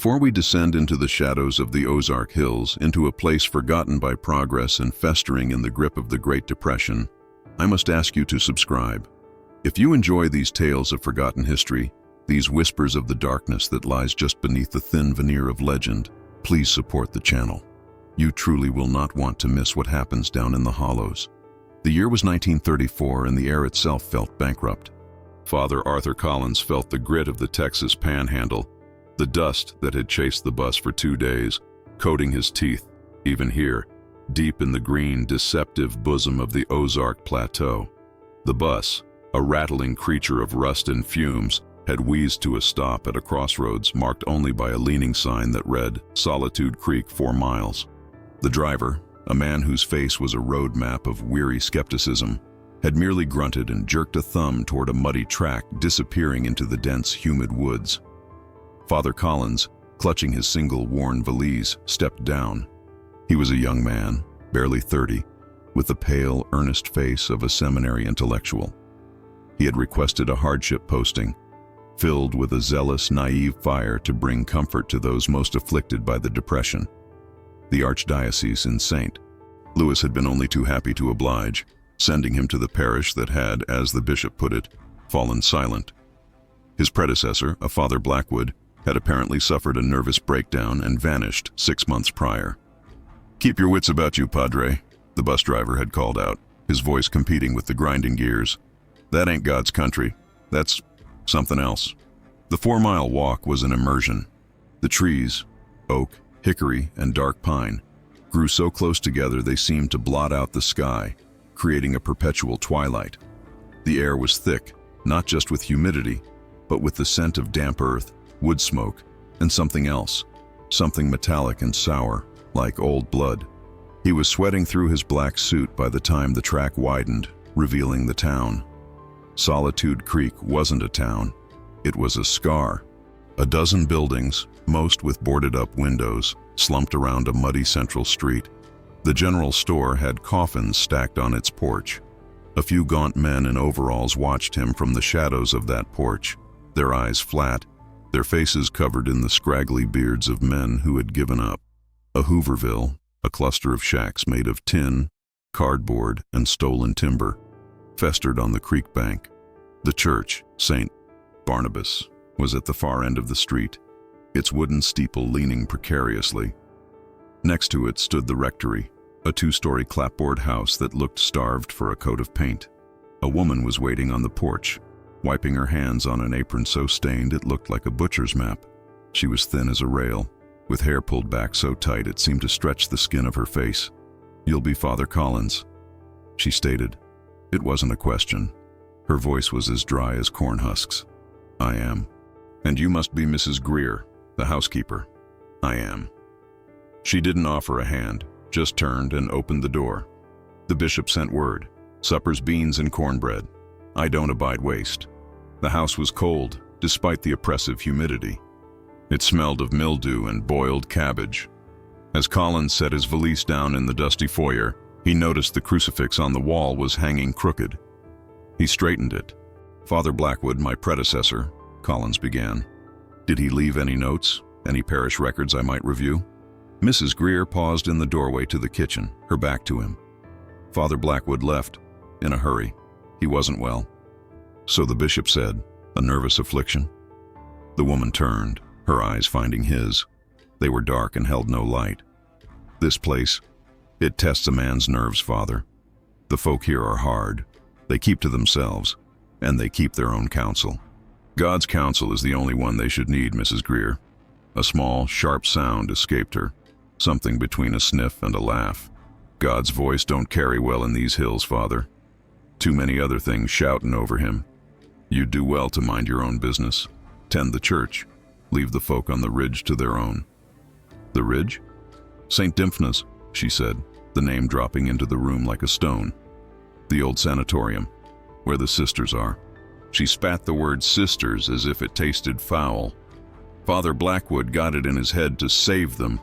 Before we descend into the shadows of the Ozark Hills, into a place forgotten by progress and festering in the grip of the Great Depression, I must ask you to subscribe. If you enjoy these tales of forgotten history, these whispers of the darkness that lies just beneath the thin veneer of legend, please support the channel. You truly will not want to miss what happens down in the hollows. The year was 1934 and the air itself felt bankrupt. Father Arthur Collins felt the grit of the Texas panhandle, the dust that had chased the bus for 2 days, coating his teeth, even here, deep in the green, deceptive bosom of the Ozark Plateau. The bus, a rattling creature of rust and fumes, had wheezed to a stop at a crossroads marked only by a leaning sign that read, "Solitude Creek, 4 miles." The driver, a man whose face was a road map of weary skepticism, had merely grunted and jerked a thumb toward a muddy track disappearing into the dense, humid woods. Father Collins, clutching his single worn valise, stepped down. He was a young man, barely 30, with the pale, earnest face of a seminary intellectual. He had requested a hardship posting, filled with a zealous, naive fire to bring comfort to those most afflicted by the Depression. The Archdiocese in St. Louis had been only too happy to oblige, sending him to the parish that had, as the bishop put it, fallen silent. His predecessor, a Father Blackwood, had apparently suffered a nervous breakdown and vanished 6 months prior. "Keep your wits about you, Padre," the bus driver had called out, his voice competing with the grinding gears. "That ain't God's country. That's something else." The 4-mile walk was an immersion. The trees, oak, hickory, and dark pine, grew so close together they seemed to blot out the sky, creating a perpetual twilight. The air was thick, not just with humidity, but with the scent of damp earth, wood smoke, and something else, something metallic and sour, like old blood. He was sweating through his black suit by the time the track widened, revealing the town. Solitude Creek wasn't a town, it was a scar. A dozen buildings, most with boarded-up windows, slumped around a muddy central street. The general store had coffins stacked on its porch. A few gaunt men in overalls watched him from the shadows of that porch, their eyes flat, their faces covered in the scraggly beards of men who had given up. A Hooverville, a cluster of shacks made of tin, cardboard, and stolen timber, festered on the creek bank. The church, St. Barnabas, was at the far end of the street, its wooden steeple leaning precariously. Next to it stood the rectory, a 2-story clapboard house that looked starved for a coat of paint. A woman was waiting on the porch, wiping her hands on an apron so stained it looked like a butcher's map. She was thin as a rail, with hair pulled back so tight it seemed to stretch the skin of her face. "You'll be Father Collins," she stated. It wasn't a question. Her voice was as dry as corn husks. "I am." "And you must be Mrs. Greer, the housekeeper." "I am." She didn't offer a hand, just turned and opened the door. The bishop sent word, "Supper's beans and cornbread. I don't abide waste." The house was cold, despite the oppressive humidity. It smelled of mildew and boiled cabbage. As Collins set his valise down in the dusty foyer, he noticed the crucifix on the wall was hanging crooked. He straightened it. "Father Blackwood, my predecessor," Collins began. "Did he leave any notes, any parish records I might review?" Mrs. Greer paused in the doorway to the kitchen, her back to him. "Father Blackwood left, in a hurry. He wasn't well." "So the bishop said, a nervous affliction?" The woman turned, her eyes finding his. They were dark and held no light. "This place, it tests a man's nerves, Father. The folk here are hard. They keep to themselves, and they keep their own counsel. God's counsel is the only one they should need, Mrs. Greer." A small, sharp sound escaped her, something between a sniff and a laugh. "God's voice don't carry well in these hills, Father. Too many other things shouting over him. You'd do well to mind your own business. Tend the church. Leave the folk on the ridge to their own." "The ridge?" "St. Dymphna's," she said, the name dropping into the room like a stone. "The old sanatorium, where the sisters are." She spat the word sisters as if it tasted foul. Father Blackwood got it in his head to save them.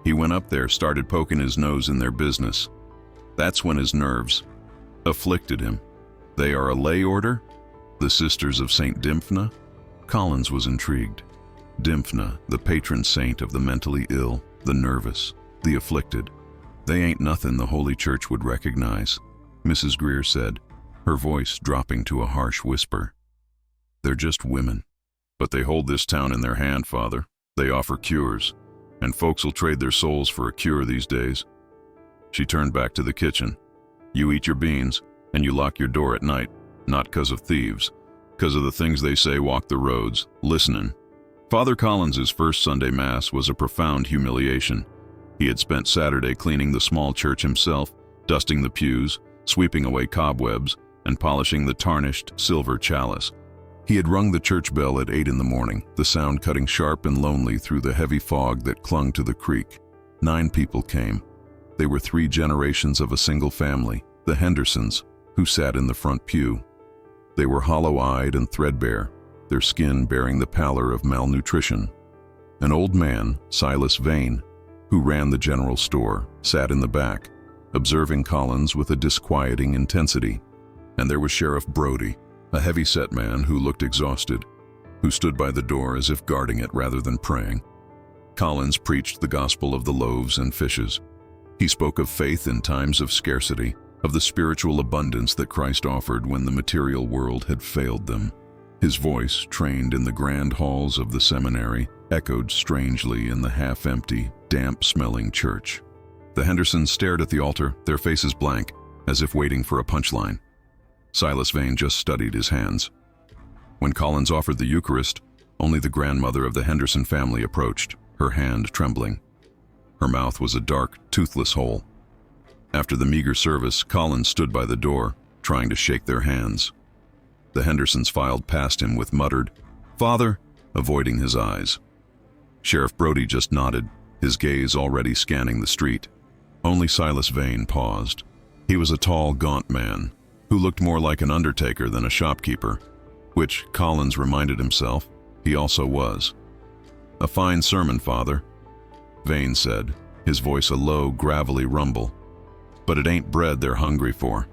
He went up there, started poking his nose in their business. That's when his nerves afflicted him. "They are a lay order? The Sisters of St. Dymphna?" Collins was intrigued. Dymphna, the patron saint of the mentally ill, the nervous, the afflicted. They ain't nothing the Holy Church would recognize, Mrs. Greer said, her voice dropping to a harsh whisper. They're just women. But they hold this town in their hand, Father. They offer cures, and folks'll trade their souls for a cure these days. She turned back to the kitchen. You eat your beans, and you lock your door at night, not 'cause of thieves, 'cause of the things they say walk the roads, listening. Father Collins's first Sunday Mass was a profound humiliation. He had spent Saturday cleaning the small church himself, dusting the pews, sweeping away cobwebs, and polishing the tarnished silver chalice. He had rung the church bell at 8 in the morning, the sound cutting sharp and lonely through the heavy fog that clung to the creek. 9 people came. They were 3 generations of a single family, the Hendersons, who sat in the front pew. They were hollow-eyed and threadbare, their skin bearing the pallor of malnutrition. An old man, Silas Vane, who ran the general store, sat in the back, observing Collins with a disquieting intensity. And there was Sheriff Brody, a heavy-set man who looked exhausted, who stood by the door as if guarding it rather than praying. Collins preached the gospel of the loaves and fishes. He spoke of faith in times of scarcity, of the spiritual abundance that Christ offered when the material world had failed them. His voice, trained in the grand halls of the seminary, echoed strangely in the half-empty, damp-smelling church. The Hendersons stared at the altar, their faces blank, as if waiting for a punchline. Silas Vane just studied his hands. When Collins offered the Eucharist, only the grandmother of the Henderson family approached, her hand trembling. Her mouth was a dark, toothless hole. After the meager service, Collins stood by the door, trying to shake their hands. The Hendersons filed past him with muttered, "Father," avoiding his eyes. Sheriff Brody just nodded, his gaze already scanning the street. Only Silas Vane paused. He was a tall, gaunt man, who looked more like an undertaker than a shopkeeper, which, Collins reminded himself, he also was. "A fine sermon, Father," Vane said, his voice a low, gravelly rumble. "But it ain't bread they're hungry for.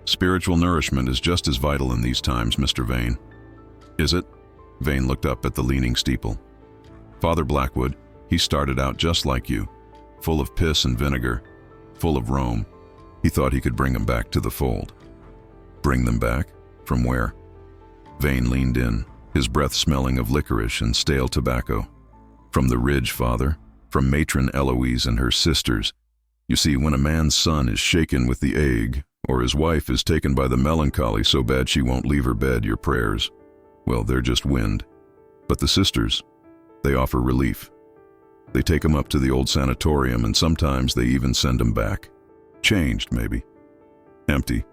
Spiritual nourishment is just as vital in these times, Mr. Vane." "Is it?" Vane looked up at the leaning steeple. "Father Blackwood, he started out just like you, full of piss and vinegar, full of Rome. He thought he could bring them back to the fold." "Bring them back? From where?" Vane leaned in, his breath smelling of licorice and stale tobacco. "From the ridge, Father, from Matron Eloise and her sisters. You see, when a man's son is shaken with the ague, or his wife is taken by the melancholy so bad she won't leave her bed, your prayers, well, they're just wind. But the sisters, they offer relief. They take him up to the old sanatorium, and sometimes they even send him back. Changed, maybe. Empty,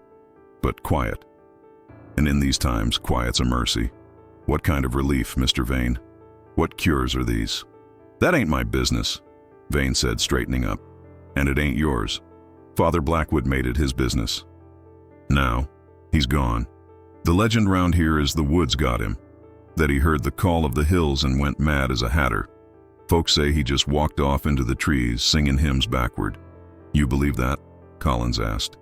but quiet. And in these times, quiet's a mercy. What kind of relief, Mr. Vane? What cures are these?" "That ain't my business," Vane said, straightening up. "And it ain't yours. Father Blackwood made it his business. Now, he's gone. The legend round here is the woods got him, that he heard the call of the hills and went mad as a hatter. Folks say he just walked off into the trees, singing hymns backward." "You believe that?" Collins asked.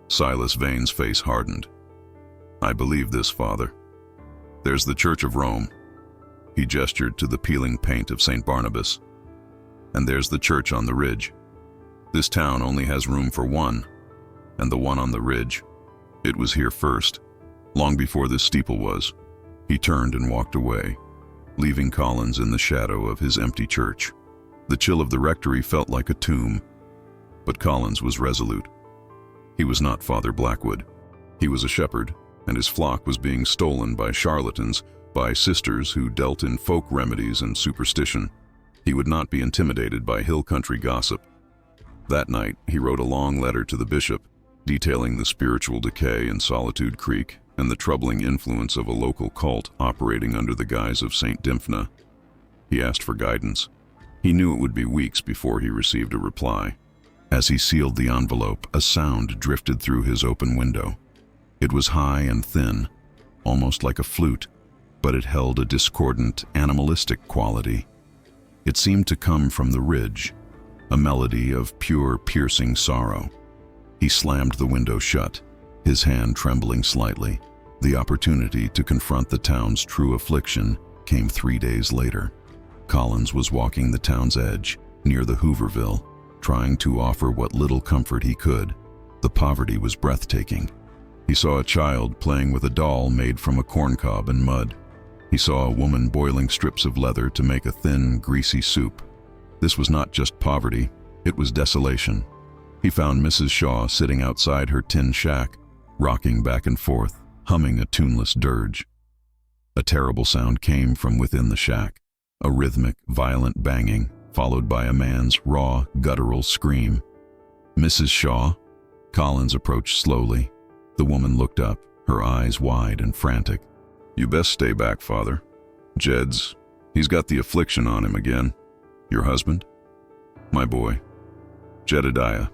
Silas Vane's face hardened. "I believe this, Father. There's the Church of Rome." He gestured to the peeling paint of St. Barnabas. "And there's the church on the ridge. This town only has room for one, and the one on the ridge, it was here first, long before this steeple was." He turned and walked away, leaving Collins in the shadow of his empty church. The chill of the rectory felt like a tomb, but Collins was resolute. He was not Father Blackwood. He was a shepherd, and his flock was being stolen by charlatans, by sisters who dealt in folk remedies and superstition. He would not be intimidated by hill country gossip. That night, he wrote a long letter to the bishop, detailing the spiritual decay in Solitude Creek and the troubling influence of a local cult operating under the guise of St. Dymphna. He asked for guidance. He knew it would be weeks before he received a reply. As he sealed the envelope, a sound drifted through his open window. It was high and thin, almost like a flute, but it held a discordant, animalistic quality. It seemed to come from the ridge, a melody of pure, piercing sorrow. He slammed the window shut, his hand trembling slightly. The opportunity to confront the town's true affliction came 3 days later. Collins was walking the town's edge, near the Hooverville, trying to offer what little comfort he could. The poverty was breathtaking. He saw a child playing with a doll made from a corncob and mud. He saw a woman boiling strips of leather to make a thin, greasy soup. This was not just poverty, it was desolation. He found Mrs. Shaw sitting outside her tin shack, rocking back and forth, humming a tuneless dirge. A terrible sound came from within the shack, a rhythmic, violent banging, followed by a man's raw, guttural scream. "Mrs. Shaw?" Collins approached slowly. The woman looked up, her eyes wide and frantic. "You best stay back, Father. He's got the affliction on him again." "Your husband?" "My boy. Jedediah.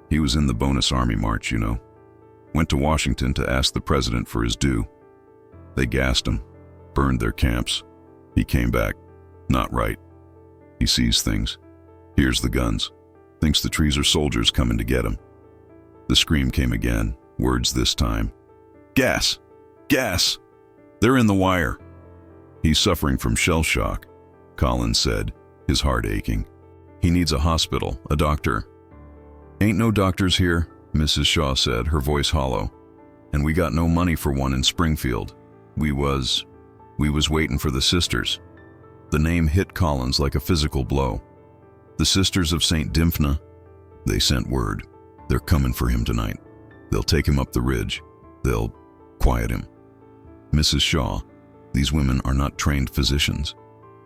He was in the bonus army march, you know. Went to Washington to ask the president for his due. They gassed him, burned their camps. He came back. Not right. He sees things. Hears the guns. Thinks the trees are soldiers coming to get him." The scream came again, words this time. "Gas! Gas! They're in the wire." "He's suffering from shell shock," Collins said, his heart aching. "He needs a hospital, a doctor." "Ain't no doctors here," Mrs. Shaw said, her voice hollow. "And we got no money for one in Springfield. We was waiting for the sisters." The name hit Collins like a physical blow. "The Sisters of St. Dymphna. They sent word. They're coming for him tonight. They'll take him up the ridge. They'll quiet him." "Mrs. Shaw, these women are not trained physicians.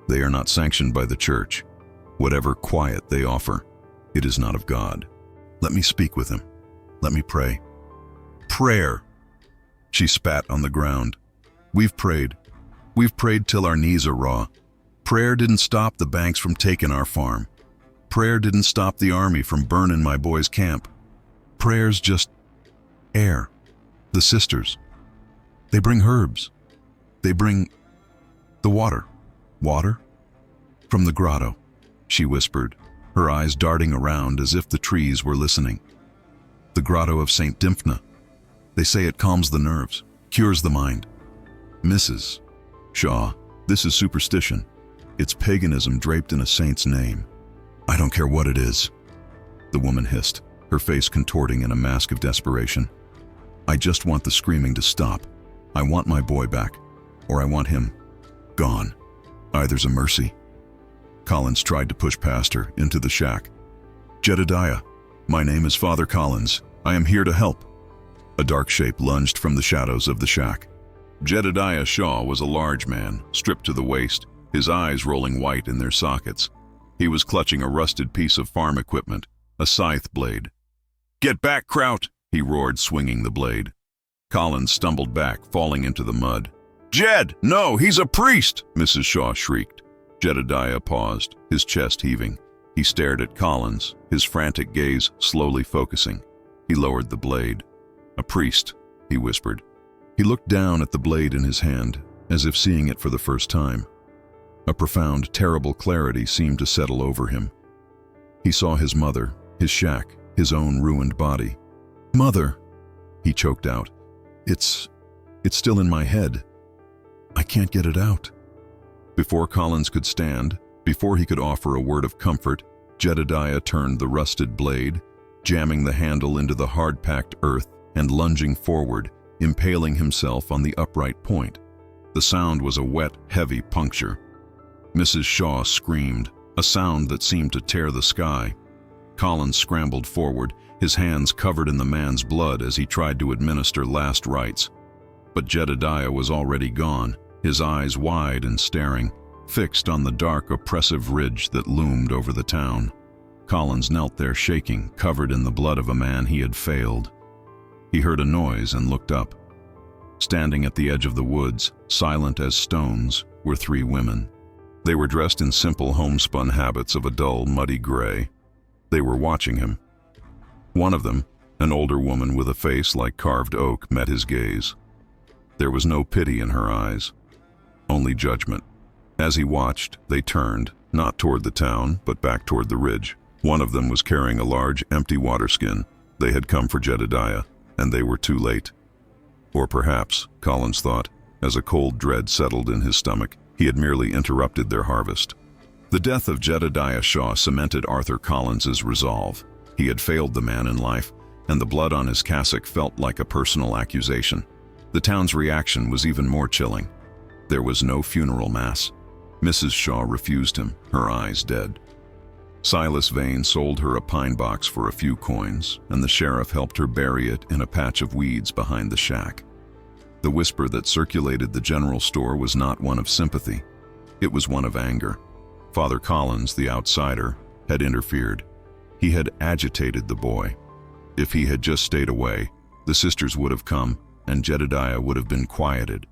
They are not sanctioned by the church. Whatever quiet they offer, it is not of God. Let me speak with him. Let me pray." "Prayer!" She spat on the ground. We've prayed till our knees are raw. Prayer didn't stop the banks from taking our farm. Prayer didn't stop the army from burning my boy's camp. Prayer's just air. The sisters, they bring herbs. They bring the water. Water? From the grotto," she whispered, her eyes darting around as if the trees were listening. "The grotto of St. Dymphna. They say it calms the nerves, cures the mind." "Mrs. Shaw, this is superstition. It's paganism draped in a saint's name. I don't care what it is," the woman hissed, her face contorting in a mask of desperation. "I just want the screaming to stop. I want my boy back, or I want him gone. Either's a mercy." Collins tried to push past her into the shack. "Jedediah, my name is Father Collins. I am here to help." A dark shape lunged from the shadows of the shack. Jedediah Shaw was a large man, stripped to the waist, his eyes rolling white in their sockets. He was clutching a rusted piece of farm equipment, a scythe blade. "Get back, Kraut!" he roared, swinging the blade. Collins stumbled back, falling into the mud. "Jed, no, he's a priest!" Mrs. Shaw shrieked. Jedediah paused, his chest heaving. He stared at Collins, his frantic gaze slowly focusing. He lowered the blade. "A priest," he whispered. He looked down at the blade in his hand, as if seeing it for the first time. A profound, terrible clarity seemed to settle over him. He saw his mother, his shack, his own ruined body. "Mother," he choked out. It's still in my head. I can't get it out." Before Collins could stand, before he could offer a word of comfort, Jedediah turned the rusted blade, jamming the handle into the hard-packed earth and lunging forward, impaling himself on the upright point. The sound was a wet, heavy puncture. Mrs. Shaw screamed, a sound that seemed to tear the sky. Collins scrambled forward, his hands covered in the man's blood as he tried to administer last rites. But Jedediah was already gone, his eyes wide and staring, fixed on the dark, oppressive ridge that loomed over the town. Collins knelt there shaking, covered in the blood of a man he had failed. He heard a noise and looked up. Standing at the edge of the woods, silent as stones, were three women. They were dressed in simple homespun habits of a dull, muddy gray. They were watching him. One of them, an older woman with a face like carved oak, met his gaze. There was no pity in her eyes, only judgment. As he watched, they turned, not toward the town, but back toward the ridge. One of them was carrying a large, empty water skin. They had come for Jedediah, and they were too late. Or perhaps, Collins thought, as a cold dread settled in his stomach, he had merely interrupted their harvest. The death of Jedediah Shaw cemented Arthur Collins's resolve. He had failed the man in life, and the blood on his cassock felt like a personal accusation. The town's reaction was even more chilling. There was no funeral mass. Mrs. Shaw refused him, her eyes dead. Silas Vane sold her a pine box for a few coins, and the sheriff helped her bury it in a patch of weeds behind the shack. The whisper that circulated the general store was not one of sympathy. It was one of anger. Father Collins, the outsider, had interfered. He had agitated the boy. If he had just stayed away, the sisters would have come, and Jedediah would have been quieted.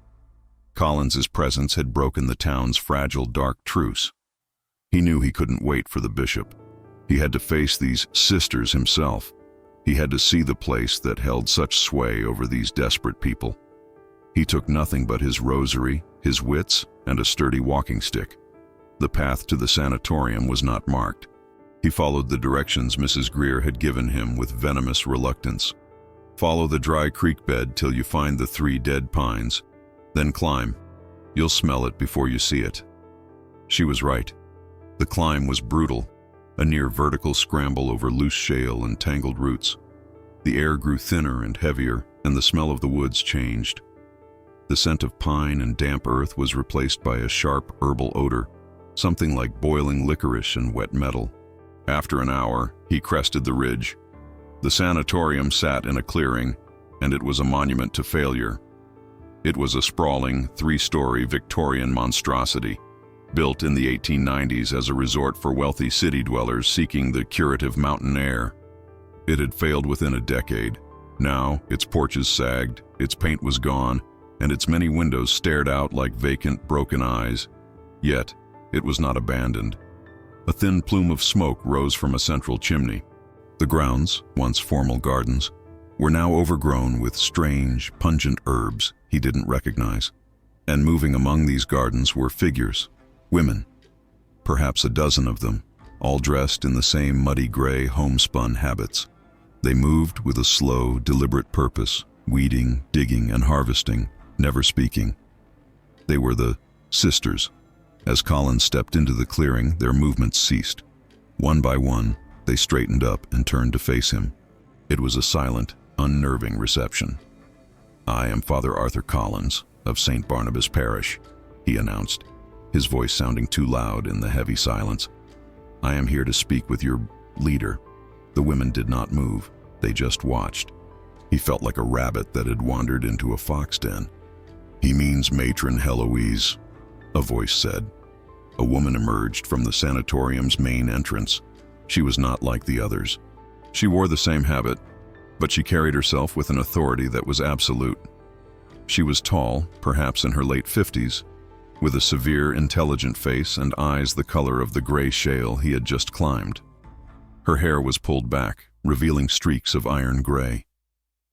Collins's presence had broken the town's fragile, dark truce. He knew he couldn't wait for the bishop. He had to face these sisters himself. He had to see the place that held such sway over these desperate people. He took nothing but his rosary, his wits, and a sturdy walking stick. The path to the sanatorium was not marked. He followed the directions Mrs. Greer had given him with venomous reluctance. Follow the dry creek bed till you find the 3 dead pines. Then climb. You'll smell it before you see it. She was right. The climb was brutal, a near vertical scramble over loose shale and tangled roots. The air grew thinner and heavier, and the smell of the woods changed. The scent of pine and damp earth was replaced by a sharp herbal odor, something like boiling licorice and wet metal. After an hour, he crested the ridge. The sanatorium sat in a clearing, and it was a monument to failure. It was a sprawling, 3-story Victorian monstrosity, built in the 1890s as a resort for wealthy city dwellers seeking the curative mountain air. It had failed within a decade. Now, its porches sagged, its paint was gone, and its many windows stared out like vacant, broken eyes. Yet, it was not abandoned. A thin plume of smoke rose from a central chimney. The grounds, once formal gardens, were now overgrown with strange, pungent herbs he didn't recognize. And moving among these gardens were figures, women, perhaps a dozen of them, all dressed in the same muddy gray homespun habits. They moved with a slow, deliberate purpose, weeding, digging, and harvesting, never speaking. They were the sisters. As Collins stepped into the clearing, their movements ceased. One by one, they straightened up and turned to face him. It was a silent, unnerving reception. "I am Father Arthur Collins of St. Barnabas Parish," he announced, his voice sounding too loud in the heavy silence. "I am here to speak with your leader." The women did not move. They just watched. He felt like a rabbit that had wandered into a fox den. "He means Matron Heloise," a voice said. A woman emerged from the sanatorium's main entrance. She was not like the others. She wore the same habit, but she carried herself with an authority that was absolute. She was tall, perhaps in her late 50s, with a severe, intelligent face and eyes the color of the gray shale he had just climbed. Her hair was pulled back, revealing streaks of iron gray.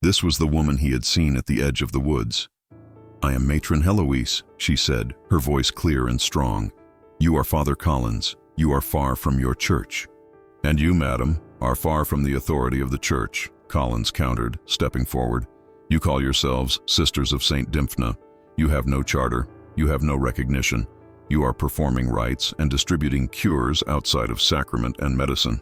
This was the woman he had seen at the edge of the woods. "I am Matron Heloise," she said, her voice clear and strong. "You are Father Collins. You are far from your church." "And you, madam, are far from the authority of the church," Collins countered, stepping forward. "You call yourselves Sisters of St. Dymphna. You have no charter. You have no recognition. You are performing rites and distributing cures outside of sacrament and medicine."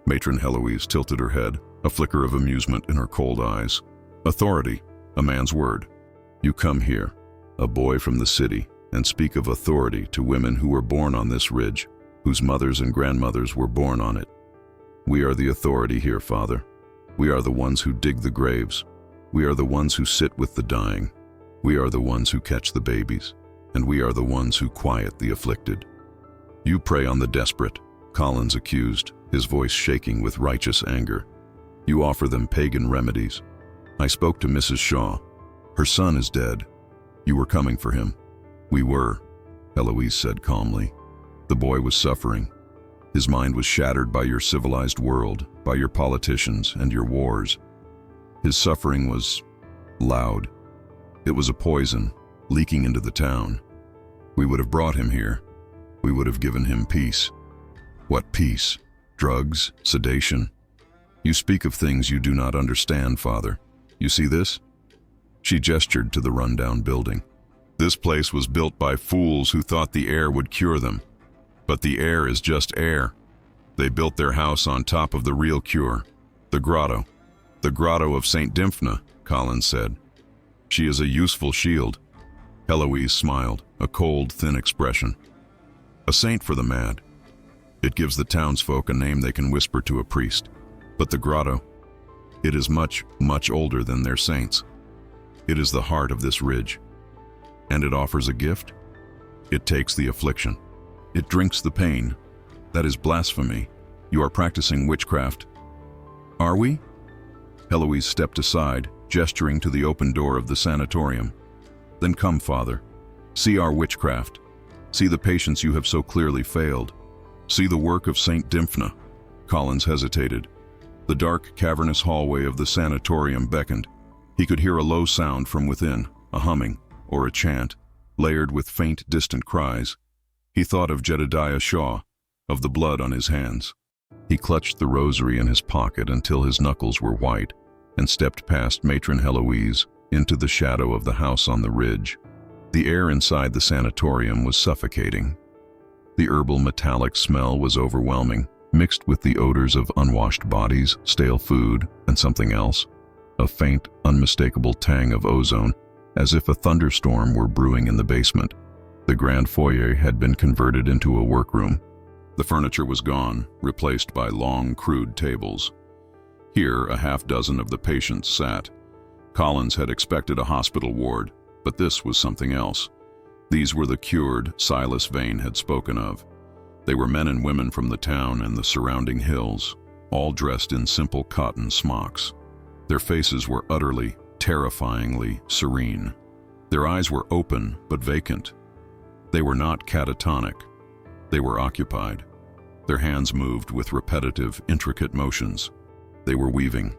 Matron Heloise tilted her head, a flicker of amusement in her cold eyes. "Authority, a man's word. You come here, a boy from the city, and speak of authority to women who were born on this ridge, whose mothers and grandmothers were born on it. We are the authority here, Father. We are the ones who dig the graves. We are the ones who sit with the dying. We are the ones who catch the babies, and we are the ones who quiet the afflicted. You prey on the desperate," Collins accused, his voice shaking with righteous anger. "You offer them pagan remedies. I spoke to Mrs. Shaw. Her son is dead. You were coming for him." "We were," Heloise said calmly. "The boy was suffering. His mind was shattered by your civilized world, by your politicians and your wars. His suffering was loud. It was a poison, leaking into the town. We would have brought him here. We would have given him peace." "What peace? Drugs? Sedation? You speak of things you do not understand, Father. You see this?" She gestured to the rundown building. "This place was built by fools who thought the air would cure them. But the air is just air. They built their house on top of the real cure, the grotto. The grotto of St. Dymphna, Collins said. She is a useful shield. Heloise smiled, a cold, thin expression. A saint for the mad. It gives the townsfolk a name they can whisper to a priest. But the grotto, it is much, much older than their saints. It is the heart of this ridge. And it offers a gift. It takes the affliction. It drinks the pain. That is blasphemy. You are practicing witchcraft. Are we? Heloise stepped aside, gesturing to the open door of the sanatorium. Then come, Father. See our witchcraft. See the patients you have so clearly failed. See the work of St. Dymphna. Collins hesitated. The dark, cavernous hallway of the sanatorium beckoned. He could hear a low sound from within, a humming, or a chant, layered with faint, distant cries. He thought of Jedediah Shaw, of the blood on his hands. He clutched the rosary in his pocket until his knuckles were white, and stepped past Matron Heloise into the shadow of the house on the ridge. The air inside the sanatorium was suffocating. The herbal metallic smell was overwhelming, mixed with the odors of unwashed bodies, stale food, and something else. A faint, unmistakable tang of ozone, as if a thunderstorm were brewing in the basement. The grand foyer had been converted into a workroom. The furniture was gone, replaced by long, crude tables. Here, a half-dozen of the patients sat. Collins had expected a hospital ward, but this was something else. These were the cured Silas Vane had spoken of. They were men and women from the town and the surrounding hills, all dressed in simple cotton smocks. Their faces were utterly, terrifyingly serene. Their eyes were open but vacant. They were not catatonic. They were occupied. Their hands moved with repetitive, intricate motions. They were weaving.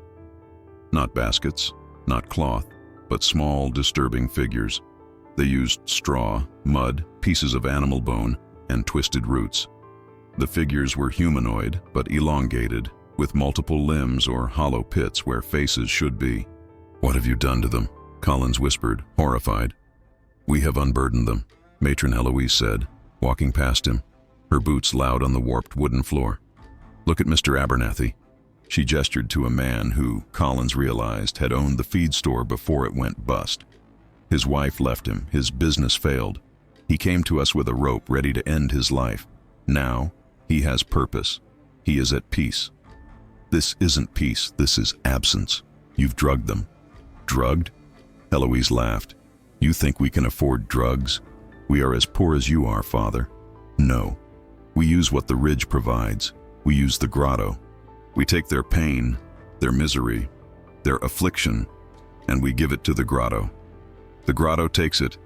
Not baskets, not cloth, but small, disturbing figures. They used straw, mud, pieces of animal bone, and twisted roots. The figures were humanoid, but elongated, with multiple limbs or hollow pits where faces should be. "What have you done to them?" Collins whispered, horrified. "We have unburdened them," Matron Heloise said, walking past him, her boots loud on the warped wooden floor. "Look at Mr. Abernathy." She gestured to a man who, Collins realized, had owned the feed store before it went bust. His wife left him, his business failed. He came to us with a rope ready to end his life. Now, he has purpose. He is at peace. This isn't peace, this is absence. You've drugged them. Drugged? Heloise laughed. You think we can afford drugs? We are as poor as you are, Father. No. We use what the ridge provides. We use the grotto. We take their pain, their misery, their affliction, and we give it to the grotto. The grotto takes it,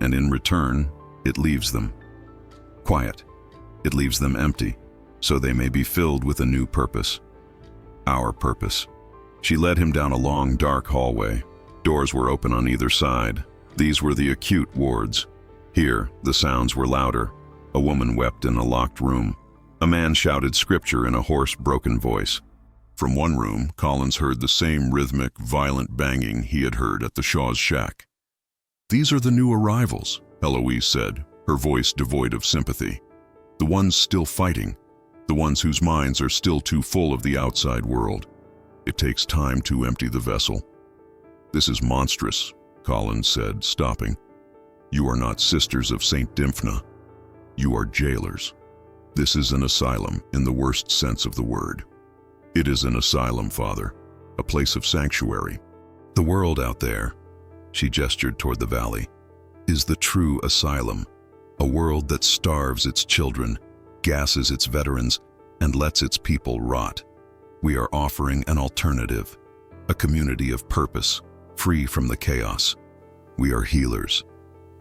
and in return, it leaves them quiet. It leaves them empty, so they may be filled with a new purpose. Our purpose. She led him down a long, dark hallway. Doors were open on either side. These were the acute wards. Here, the sounds were louder. A woman wept in a locked room. A man shouted scripture in a hoarse, broken voice. From one room, Collins heard the same rhythmic, violent banging he had heard at the Shaw's shack. "These are the new arrivals," Heloise said, her voice devoid of sympathy. "The ones still fighting, the ones whose minds are still too full of the outside world. It takes time to empty the vessel." "This is monstrous," Collins said, stopping. "You are not sisters of St. Dymphna. You are jailers. This is an asylum in the worst sense of the word. It is an asylum, Father, a place of sanctuary. The world out there," she gestured toward the valley, "is the true asylum, a world that starves its children, gasses its veterans, and lets its people rot. We are offering an alternative, a community of purpose, free from the chaos. We are healers.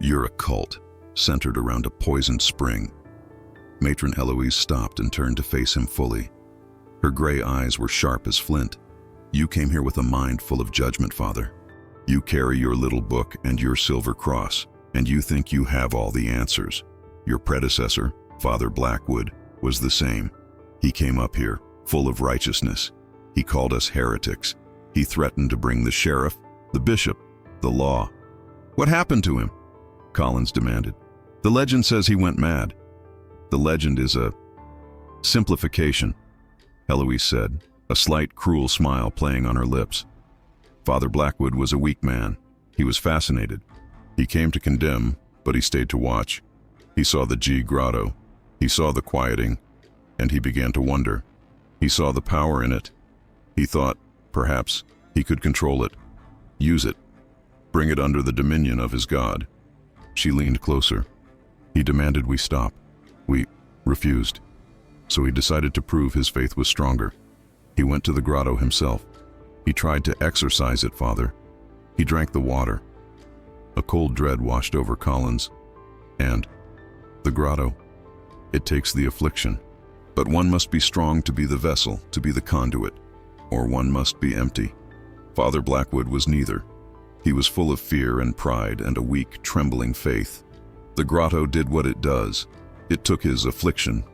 You're a cult, centered around a poisoned spring." Matron Heloise stopped and turned to face him fully. Her gray eyes were sharp as flint. "You came here with a mind full of judgment, Father. You carry your little book and your silver cross, and you think you have all the answers. Your predecessor, Father Blackwood, was the same. He came up here, full of righteousness. He called us heretics. He threatened to bring the sheriff, the bishop, the law." "What happened to him?" Collins demanded. "The legend says he went mad." The legend is a simplification, Heloise said, a slight, cruel smile playing on her lips. Father Blackwood was a weak man. He was fascinated. He came to condemn, but he stayed to watch. He saw the G grotto. He saw the quieting, and he began to wonder. He saw the power in it. He thought, perhaps, he could control it, use it, bring it under the dominion of his God. She leaned closer. He demanded we stop. We refused. So he decided to prove his faith was stronger. He went to the grotto himself. He tried to exorcise it, Father. He drank the water. A cold dread washed over Collins. And the grotto, it takes the affliction. But one must be strong to be the vessel, to be the conduit, or one must be empty. Father Blackwood was neither. He was full of fear and pride and a weak, trembling faith. The grotto did what it does. It took his affliction,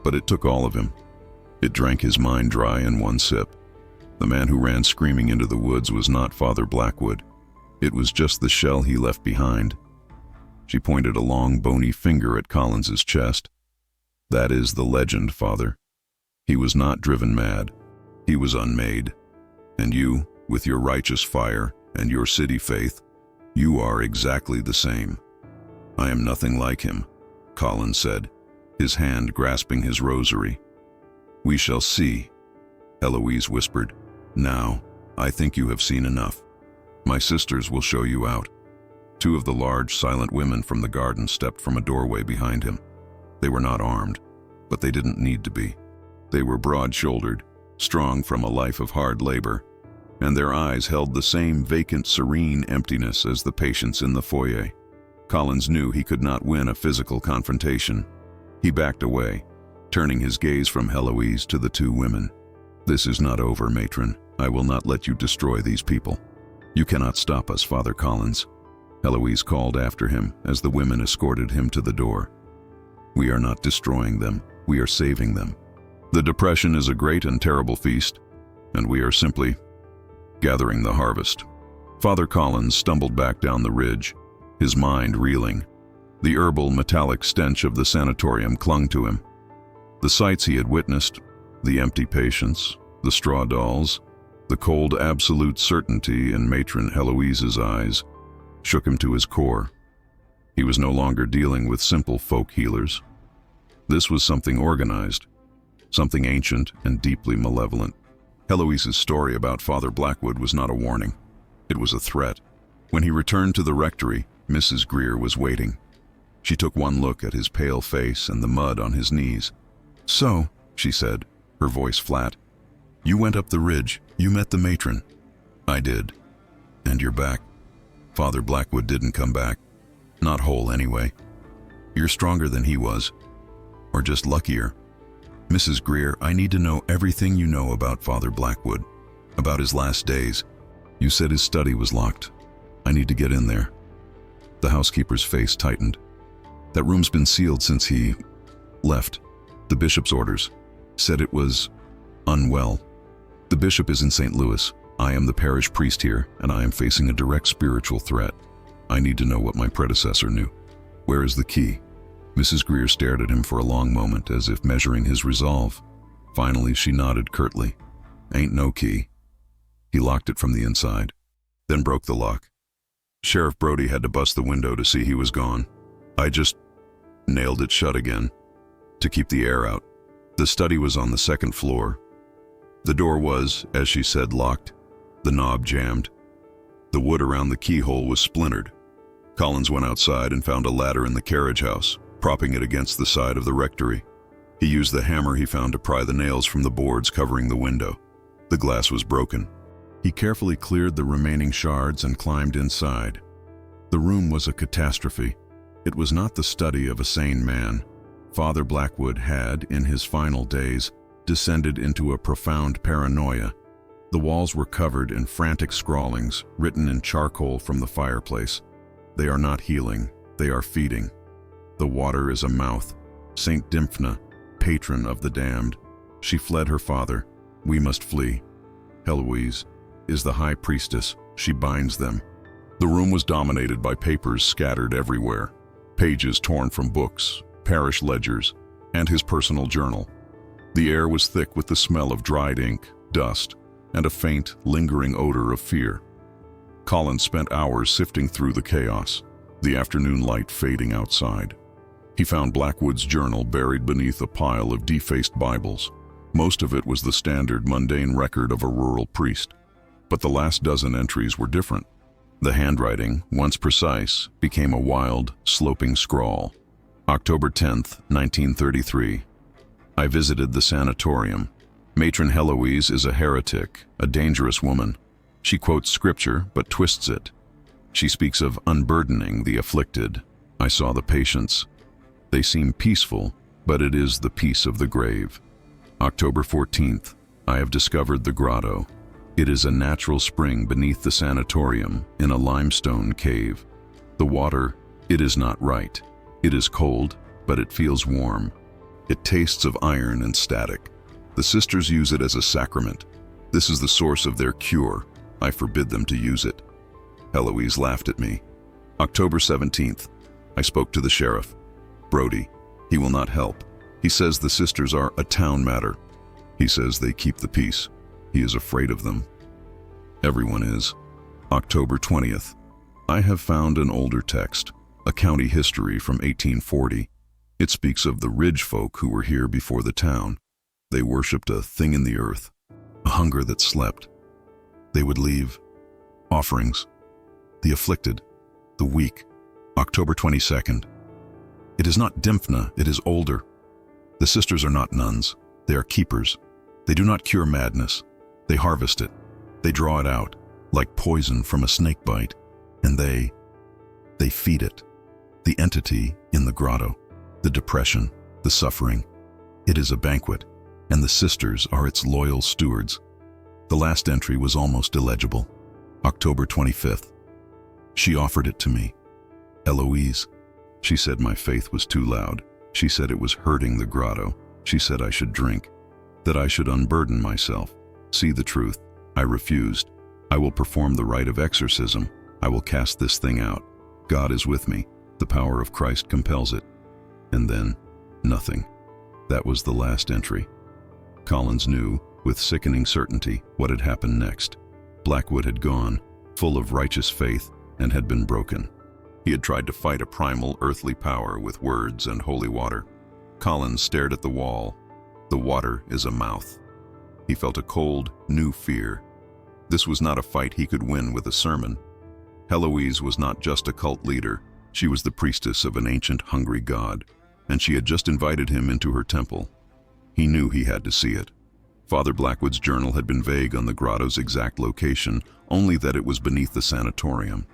but it took all of him. It drank his mind dry in one sip. The man who ran screaming into the woods was not Father Blackwood. It was just the shell he left behind. She pointed a long, bony finger at Collins's chest. That is the legend, Father. He was not driven mad. He was unmade. And you, with your righteous fire and your city faith, you are exactly the same. I am nothing like him, Collins said, his hand grasping his rosary. We shall see, Heloise whispered. Now, I think you have seen enough. My sisters will show you out. Two of the large, silent women from the garden stepped from a doorway behind him. They were not armed, but they didn't need to be. They were broad-shouldered, strong from a life of hard labor, and their eyes held the same vacant, serene emptiness as the patients in the foyer. Collins knew he could not win a physical confrontation. He backed away, turning his gaze from Heloise to the two women. This is not over, matron. I will not let you destroy these people. You cannot stop us, Father Collins, Heloise called after him as the women escorted him to the door. We are not destroying them. We are saving them. The depression is a great and terrible feast, and we are simply gathering the harvest. Father Collins stumbled back down the ridge, his mind reeling. The herbal, metallic stench of the sanatorium clung to him. The sights he had witnessed, the empty patients, the straw dolls, the cold absolute certainty in matron Heloise's eyes, shook him to his core. He was no longer dealing with simple folk healers. This was something organized, something ancient and deeply malevolent. Heloise's story about Father Blackwood was not a warning. It was a threat. When he returned to the rectory, Mrs. Greer was waiting. She took one look at his pale face and the mud on his knees. So, she said, her voice flat, you went up the ridge. You met the matron. I did. And you're back. Father Blackwood didn't come back. Not whole, anyway. You're stronger than he was. Or just luckier. Mrs. Greer, I need to know everything you know about Father Blackwood, about his last days. You said his study was locked. I need to get in there. The housekeeper's face tightened. That room's been sealed since he left. The bishop's orders said it was unwell. The bishop is in St. Louis. I am the parish priest here, and I am facing a direct spiritual threat. I need to know what my predecessor knew. Where is the key? Mrs. Greer stared at him for a long moment, as if measuring his resolve. Finally, she nodded curtly. Ain't no key. He locked it from the inside, then broke the lock. Sheriff Brody had to bust the window to see he was gone. I just nailed it shut again, to keep the air out. The study was on the second floor. The door was, as she said, locked. The knob jammed. The wood around the keyhole was splintered. Collins went outside and found a ladder in the carriage house, propping it against the side of the rectory. He used the hammer he found to pry the nails from the boards covering the window. The glass was broken. He carefully cleared the remaining shards and climbed inside. The room was a catastrophe. It was not the study of a sane man. Father Blackwood had, in his final days, descended into a profound paranoia. The walls were covered in frantic scrawlings, written in charcoal from the fireplace. They are not healing, they are feeding. The water is a mouth. St. Dymphna, patron of the damned. She fled her father. We must flee. Heloise is the high priestess. She binds them. The room was dominated by papers scattered everywhere. Pages torn from books, parish ledgers, and his personal journal. The air was thick with the smell of dried ink, dust, and a faint, lingering odor of fear. Collins spent hours sifting through the chaos, the afternoon light fading outside. He found Blackwood's journal buried beneath a pile of defaced Bibles. Most of it was the standard mundane record of a rural priest. But the last dozen entries were different. The handwriting, once precise, became a wild, sloping scrawl. October 10th, 1933. I visited the sanatorium. Matron Heloise is a heretic, a dangerous woman. She quotes scripture, but twists it. She speaks of unburdening the afflicted. I saw the patients. They seem peaceful, but it is the peace of the grave. October 14th. I have discovered the grotto. It is a natural spring beneath the sanatorium in a limestone cave. The water, it is not right. It is cold, but it feels warm. It tastes of iron and static. The sisters use it as a sacrament. This is the source of their cure. I forbid them to use it. Heloise laughed at me. October 17th. I spoke to the sheriff. Brody, he will not help. He says the sisters are a town matter. He says they keep the peace. He is afraid of them. Everyone is. October 20th. I have found an older text, a county history from 1840. It speaks of the ridge folk who were here before the town. They worshipped a thing in the earth, a hunger that slept. They would leave offerings, the afflicted, the weak. October 22nd. It is not Dymphna, it is older. The sisters are not nuns, they are keepers. They do not cure madness. They harvest it. They draw it out, like poison from a snake bite, and they feed it. The entity in the grotto, the depression, the suffering. It is a banquet, and the sisters are its loyal stewards. The last entry was almost illegible. October 25th. She offered it to me. Eloise. She said my faith was too loud. She said it was hurting the grotto. She said I should drink, that I should unburden myself. See the truth. I refused. I will perform the rite of exorcism. I will cast this thing out. God is with me. The power of Christ compels it. And then, nothing. That was the last entry. Collins knew, with sickening certainty, what had happened next. Blackwood had gone, full of righteous faith, and had been broken. He had tried to fight a primal earthly power with words and holy water. Collins stared at the wall. The water is a mouth. He felt a cold, new fear. This was not a fight he could win with a sermon. Heloise was not just a cult leader. She was the priestess of an ancient, hungry god, and she had just invited him into her temple. He knew he had to see it. Father Blackwood's journal had been vague on the grotto's exact location, only that it was beneath the sanatorium.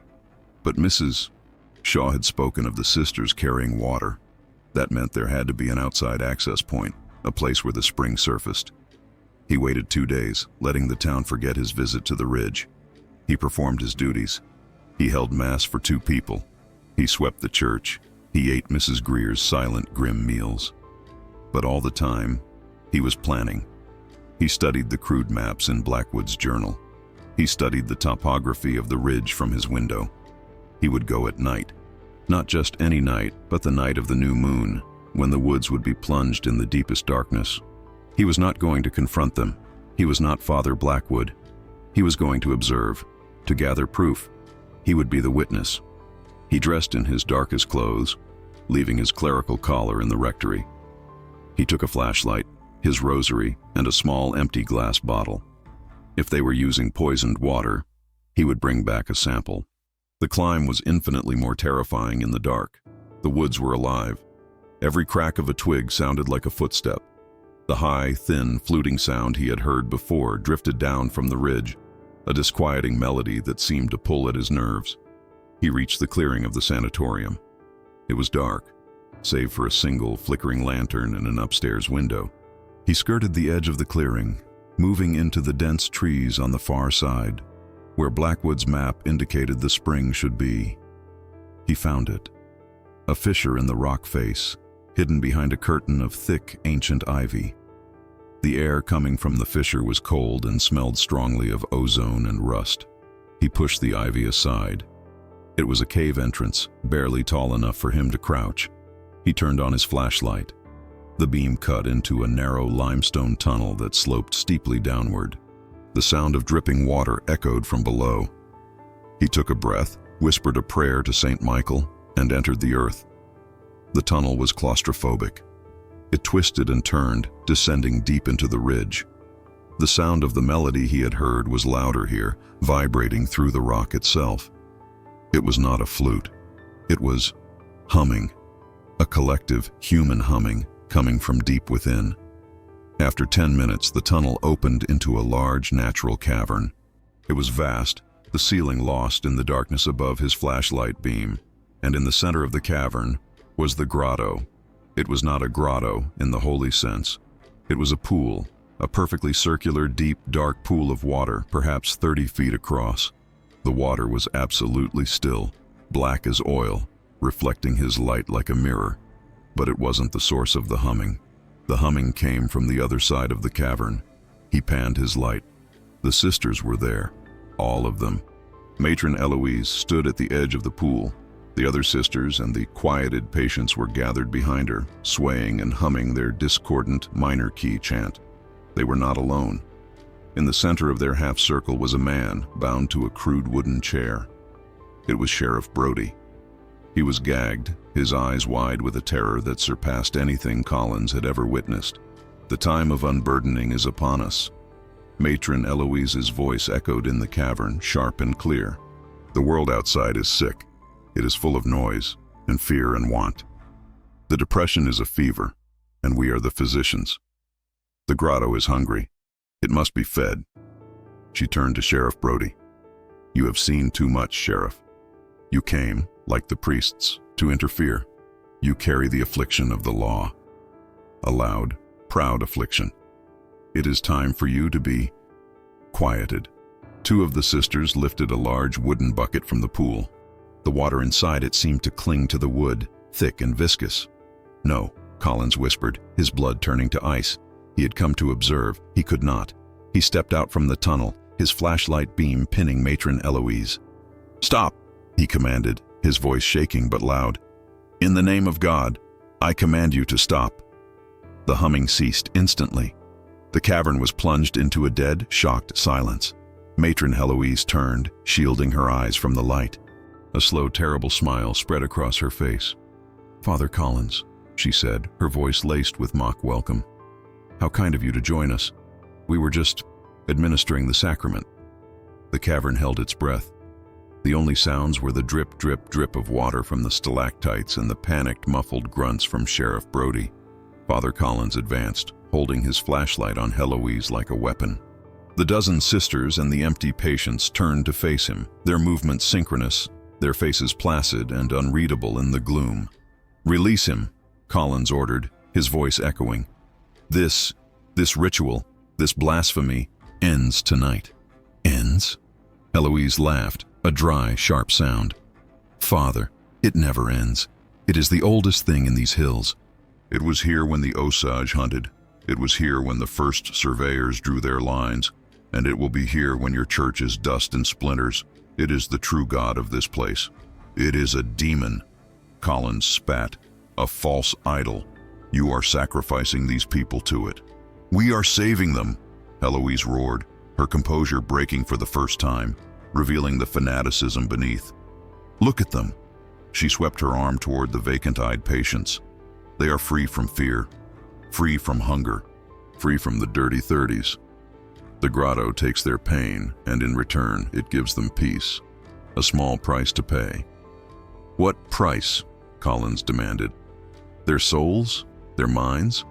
But Mrs. Shaw had spoken of the sisters carrying water. That meant there had to be an outside access point, a place where the spring surfaced. He waited 2 days, letting the town forget his visit to the ridge. He performed his duties. He held mass for 2 people. He swept the church. He ate Mrs. Greer's silent, grim meals. But all the time, he was planning. He studied the crude maps in Blackwood's journal. He studied the topography of the ridge from his window. He would go at night. Not just any night, but the night of the new moon, when the woods would be plunged in the deepest darkness. He was not going to confront them. He was not Father Blackwood. He was going to observe, to gather proof. He would be the witness. He dressed in his darkest clothes, leaving his clerical collar in the rectory. He took a flashlight, his rosary, and a small empty glass bottle. If they were using poisoned water, he would bring back a sample. The climb was infinitely more terrifying in the dark. The woods were alive. Every crack of a twig sounded like a footstep. The high, thin, fluting sound he had heard before drifted down from the ridge, a disquieting melody that seemed to pull at his nerves. He reached the clearing of the sanatorium. It was dark, save for a single flickering lantern in an upstairs window. He skirted the edge of the clearing, moving into the dense trees on the far side, where Blackwood's map indicated the spring should be. He found it. A fissure in the rock face, hidden behind a curtain of thick, ancient ivy. The air coming from the fissure was cold and smelled strongly of ozone and rust. He pushed the ivy aside. It was a cave entrance, barely tall enough for him to crouch. He turned on his flashlight. The beam cut into a narrow limestone tunnel that sloped steeply downward. The sound of dripping water echoed from below. He took a breath, whispered a prayer to St. Michael, and entered the earth. The tunnel was claustrophobic. It twisted and turned, descending deep into the ridge. The sound of the melody he had heard was louder here, vibrating through the rock itself. It was not a flute. It was humming, a collective human humming coming from deep within. After 10 minutes, the tunnel opened into a large natural cavern. It was vast, the ceiling lost in the darkness above his flashlight beam, and in the center of the cavern was the grotto. It was not a grotto in the holy sense. It was a pool, a perfectly circular, deep, dark pool of water, perhaps 30 feet across. The water was absolutely still, black as oil, reflecting his light like a mirror. But it wasn't the source of the humming. The humming came from the other side of the cavern. He panned his light. The sisters were there, all of them. Matron Eloise stood at the edge of the pool. The other sisters and the quieted patients were gathered behind her, swaying and humming their discordant minor key chant. They were not alone. In the center of their half circle was a man bound to a crude wooden chair. It was Sheriff Brody. He was gagged, his eyes wide with a terror that surpassed anything Collins had ever witnessed. The time of unburdening is upon us. Matron Eloise's voice echoed in the cavern, sharp and clear. The world outside is sick. It is full of noise and fear and want. The depression is a fever, and we are the physicians. The grotto is hungry. It must be fed. She turned to Sheriff Brody. You have seen too much, Sheriff. You came, like the priests, to interfere. You carry the affliction of the law. A loud, proud affliction. It is time for you to be quieted. Two of the sisters lifted a large wooden bucket from the pool. The water inside it seemed to cling to the wood, thick and viscous. No, Collins whispered, his blood turning to ice. He had come to observe. He could not. He stepped out from the tunnel, his flashlight beam pinning Matron Eloise. Stop, he commanded, his voice shaking but loud. In the name of God, I command you to stop. The humming ceased instantly. The cavern was plunged into a dead, shocked silence. Matron Eloise turned, shielding her eyes from the light. A slow, terrible smile spread across her face. Father Collins, she said, her voice laced with mock welcome. How kind of you to join us. We were just administering the sacrament. The cavern held its breath. The only sounds were the drip, drip, drip of water from the stalactites and the panicked, muffled grunts from Sheriff Brody. Father Collins advanced, holding his flashlight on Eloise like a weapon. The dozen sisters and the empty patients turned to face him, their movements synchronous, their faces placid and unreadable in the gloom. Release him, Collins ordered, his voice echoing. This ritual, this blasphemy, ends tonight. Ends? Eloise laughed, a dry, sharp sound. Father, it never ends. It is the oldest thing in these hills. It was here when the Osage hunted. It was here when the first surveyors drew their lines. And it will be here when your church is dust and splinters. It is the true God of this place. It is a demon. Collins spat. A false idol. You are sacrificing these people to it. We are saving them, Eloise roared, her composure breaking for the first time, revealing the fanaticism beneath. Look at them. She swept her arm toward the vacant-eyed patients. They are free from fear, free from hunger, free from the dirty 30s. The grotto takes their pain, and in return, it gives them peace. A small price to pay. What price? Collins demanded. Their souls? Their minds?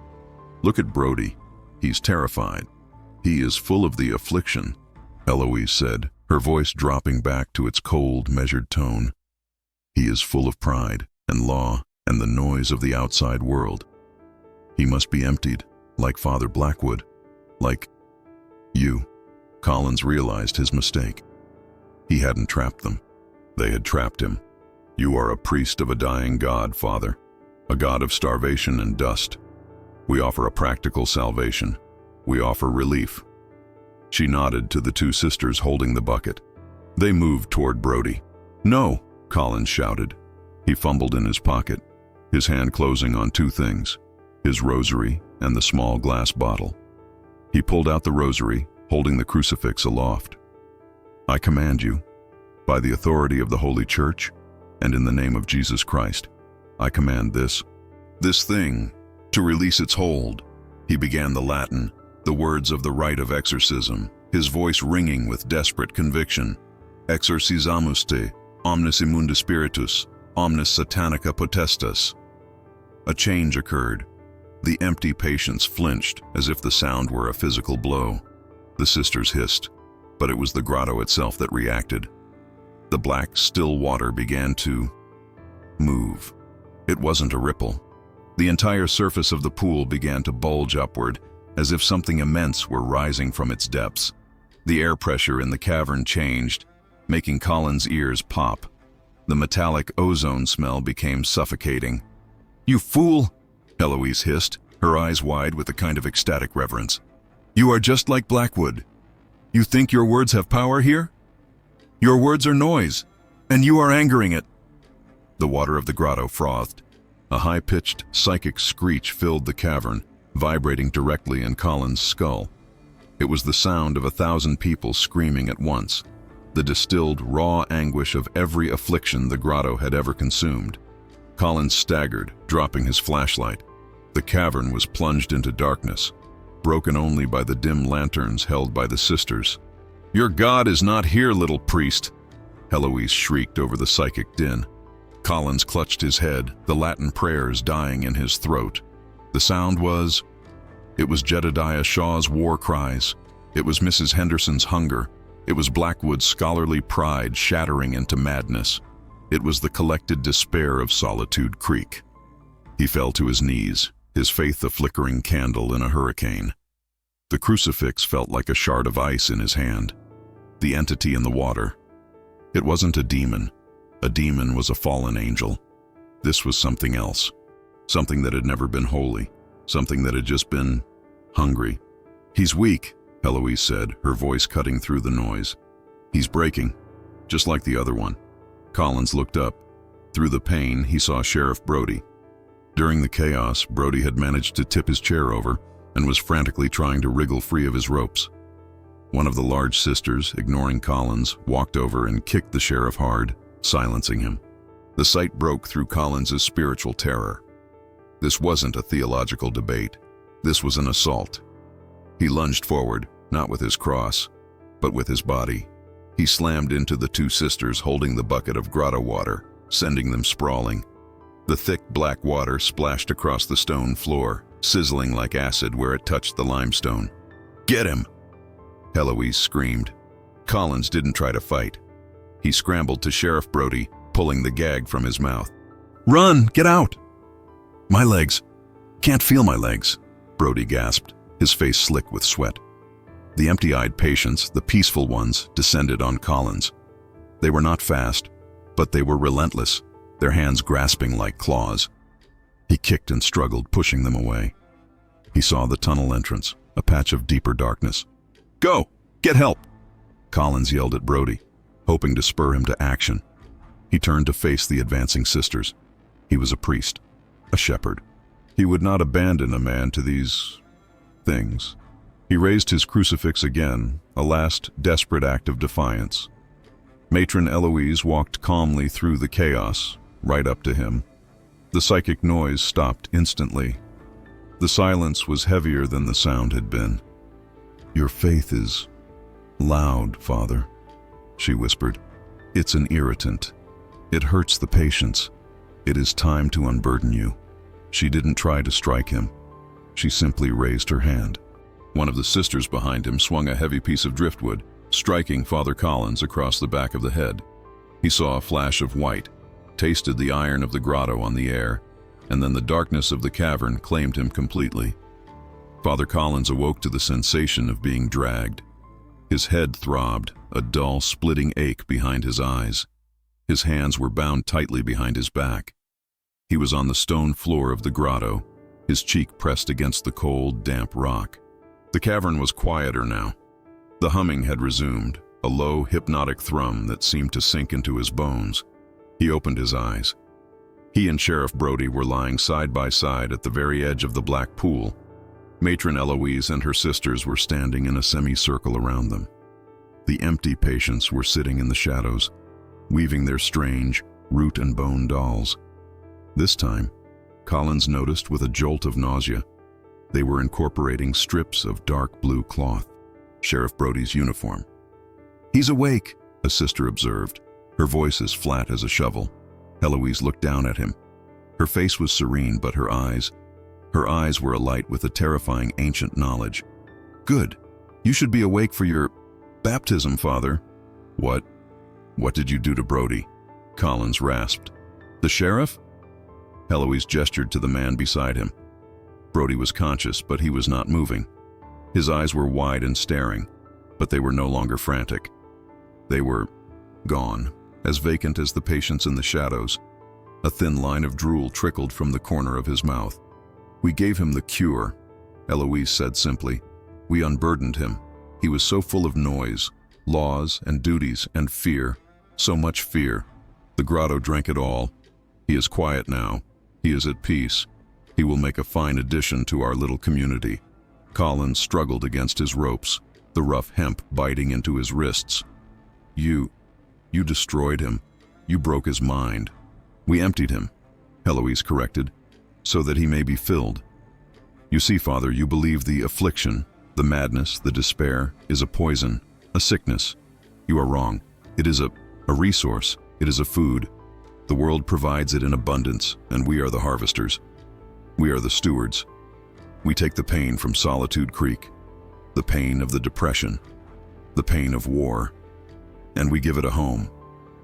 Look at Brody. He's terrified. He is full of the affliction, Eloise said, her voice dropping back to its cold, measured tone. He is full of pride and law and the noise of the outside world. He must be emptied, like Father Blackwood, like you. Collins realized his mistake. He hadn't trapped them. They had trapped him. You are a priest of a dying God, Father, a God of starvation and dust. We offer a practical salvation. We offer relief. She nodded to the two sisters holding the bucket. They moved toward Brody. No, Collins shouted. He fumbled in his pocket, his hand closing on two things, his rosary, and the small glass bottle. He pulled out the rosary, holding the crucifix aloft. "I command you, by the authority of the Holy Church, and in the name of Jesus Christ, I command this thing, to release its hold." He began the Latin, the words of the rite of exorcism, his voice ringing with desperate conviction. "Exorcizamus te, omnis immunda spiritus, omnis satanica potestas." A change occurred. The empty patients flinched as if the sound were a physical blow. The sisters hissed, but it was the grotto itself that reacted. The black, still water began to move. It wasn't a ripple. The entire surface of the pool began to bulge upward, as if something immense were rising from its depths. The air pressure in the cavern changed, making Colin's ears pop. The metallic ozone smell became suffocating. "You fool!" Eloise hissed, her eyes wide with a kind of ecstatic reverence. "You are just like Blackwood. You think your words have power here? Your words are noise, and you are angering it." The water of the grotto frothed. A high-pitched, psychic screech filled the cavern, vibrating directly in Colin's skull. It was the sound of 1,000 people screaming at once, the distilled, raw anguish of every affliction the grotto had ever consumed. Colin staggered, dropping his flashlight. The cavern was plunged into darkness, broken only by the dim lanterns held by the sisters. "Your God is not here, little priest!" Heloise shrieked over the psychic din. Collins clutched his head, the Latin prayers dying in his throat. The sound was... It was Jedediah Shaw's war cries. It was Mrs. Henderson's hunger. It was Blackwood's scholarly pride shattering into madness. It was the collected despair of Solitude Creek. He fell to his knees, his faith a flickering candle in a hurricane. The crucifix felt like a shard of ice in his hand. The entity in the water. It wasn't a demon. A demon was a fallen angel. This was something else. Something that had never been holy. Something that had just been hungry. "He's weak," Heloise said, her voice cutting through the noise. "He's breaking, just like the other one." Collins looked up. Through the pane, he saw Sheriff Brody. During the chaos, Brody had managed to tip his chair over and was frantically trying to wriggle free of his ropes. One of the large sisters, ignoring Collins, walked over and kicked the sheriff hard, silencing him. The sight broke through Collins's spiritual terror. This wasn't a theological debate. This was an assault. He lunged forward, not with his cross, but with his body. He slammed into the two sisters holding the bucket of grotto water, sending them sprawling. The thick black water splashed across the stone floor, sizzling like acid where it touched the limestone. "Get him!" Heloise screamed. Collins didn't try to fight. He scrambled to Sheriff Brody, pulling the gag from his mouth. "Run! Get out!" "My legs. Can't feel my legs," Brody gasped, his face slick with sweat. The empty-eyed patients, the peaceful ones, descended on Collins. They were not fast, but they were relentless, their hands grasping like claws. He kicked and struggled, pushing them away. He saw the tunnel entrance, a patch of deeper darkness. "Go! Get help!" Collins yelled at Brody, hoping to spur him to action. He turned to face the advancing sisters. He was a priest, a shepherd. He would not abandon a man to these things. He raised his crucifix again, a last desperate act of defiance. Matron Eloise walked calmly through the chaos, right up to him. The psychic noise stopped instantly. The silence was heavier than the sound had been. "Your faith is loud, Father," she whispered. "It's an irritant. It hurts the patients. It is time to unburden you." She didn't try to strike him. She simply raised her hand. One of the sisters behind him swung a heavy piece of driftwood, striking Father Collins across the back of the head. He saw a flash of white, tasted the iron of the grotto on the air, and then the darkness of the cavern claimed him completely. Father Collins awoke to the sensation of being dragged. His head throbbed, a dull, splitting ache behind his eyes. His hands were bound tightly behind his back. He was on the stone floor of the grotto, his cheek pressed against the cold, damp rock. The cavern was quieter now. The humming had resumed, a low, hypnotic thrum that seemed to sink into his bones. He opened his eyes. He and Sheriff Brody were lying side by side at the very edge of the black pool. Matron Eloise and her sisters were standing in a semicircle around them. The empty patients were sitting in the shadows, weaving their strange, root and bone dolls. This time, Collins noticed with a jolt of nausea, they were incorporating strips of dark blue cloth, Sheriff Brody's uniform. "He's awake," a sister observed, her voice as flat as a shovel. Eloise looked down at him. Her face was serene, but her eyes were alight with a terrifying ancient knowledge. "Good. You should be awake for your baptism, Father." What did you do to Brody?" Collins rasped. "The sheriff?" Eloise gestured to the man beside him. Brody was conscious, but he was not moving. His eyes were wide and staring, but they were no longer frantic. They were gone, as vacant as the patients in the shadows. A thin line of drool trickled from the corner of his mouth. "We gave him the cure," Eloise said simply. "We unburdened him. He was so full of noise, laws and duties and fear, so much fear. The grotto drank it all. He is quiet now. He is at peace. He will make a fine addition to our little community." Collins struggled against his ropes, the rough hemp biting into his wrists. You destroyed him. You broke his mind." "We emptied him," Eloise corrected, "so that he may be filled. You see, Father, you believe the affliction, the madness, the despair, is a poison, a sickness. You are wrong. It is a resource. It is a food. The world provides it in abundance, and we are the harvesters. We are the stewards. We take the pain from Solitude Creek, the pain of the depression, the pain of war, and we give it a home."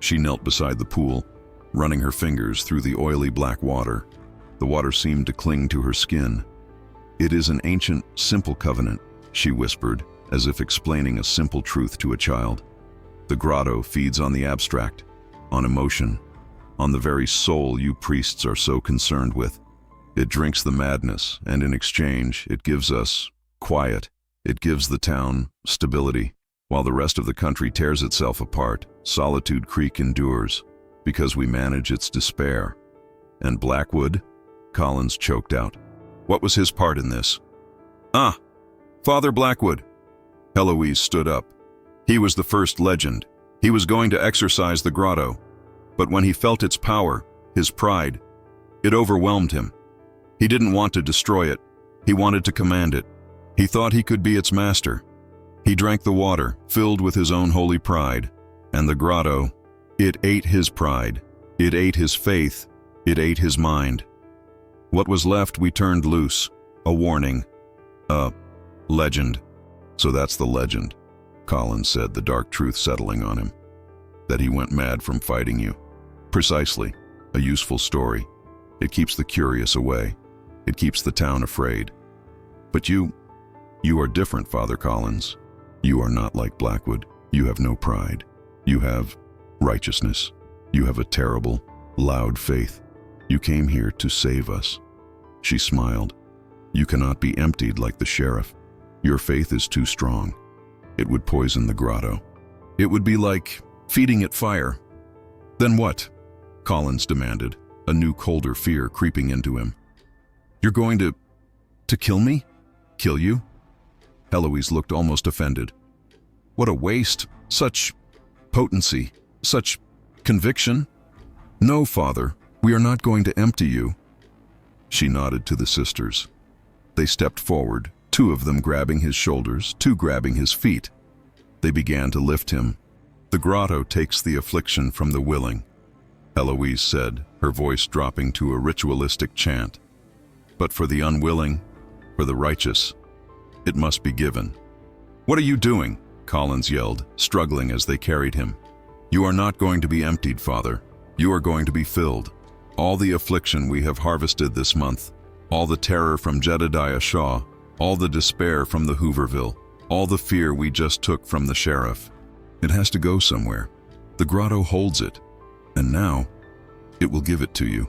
She knelt beside the pool, running her fingers through the oily black water. The water seemed to cling to her skin. "It is an ancient, simple covenant," she whispered, as if explaining a simple truth to a child. "The grotto feeds on the abstract, on emotion, on the very soul you priests are so concerned with. It drinks the madness, and in exchange, it gives us quiet. It gives the town stability. While the rest of the country tears itself apart, Solitude Creek endures, because we manage its despair." "And Blackwood?" Collins choked out. "What was his part in this?" "Ah, Father Blackwood." Eloise stood up. "He was the first legend. He was going to exorcise the grotto. But when he felt its power, his pride, it overwhelmed him. He didn't want to destroy it. He wanted to command it. He thought he could be its master. He drank the water, filled with his own holy pride. And the grotto, it ate his pride. It ate his faith. It ate his mind. What was left we turned loose. A warning. A legend." "So that's the legend," Collins said, the dark truth settling on him. "That he went mad from fighting you." "Precisely. A useful story. It keeps the curious away. It keeps the town afraid. But you are different, Father Collins. You are not like Blackwood. You have no pride. You have righteousness. You have a terrible, loud faith. You came here to save us." She smiled. "You cannot be emptied like the sheriff. Your faith is too strong. It would poison the grotto. It would be like feeding it fire." "Then what?" Collins demanded, a new colder fear creeping into him. "You're going to kill me? Kill you?" Eloise looked almost offended. "What a waste! Such potency, such conviction." "No, Father, we are not going to empty you." She nodded to the sisters. They stepped forward, two of them grabbing his shoulders, two grabbing his feet. They began to lift him. "The grotto takes the affliction from the willing," Eloise said, her voice dropping to a ritualistic chant. "But for the unwilling, for the righteous, it must be given." "What are you doing?" Collins yelled, struggling as they carried him. "You are not going to be emptied, Father. You are going to be filled. All the affliction we have harvested this month, all the terror from Jedediah Shaw, all the despair from the Hooverville, all the fear we just took from the sheriff. It has to go somewhere. The grotto holds it, and now it will give it to you."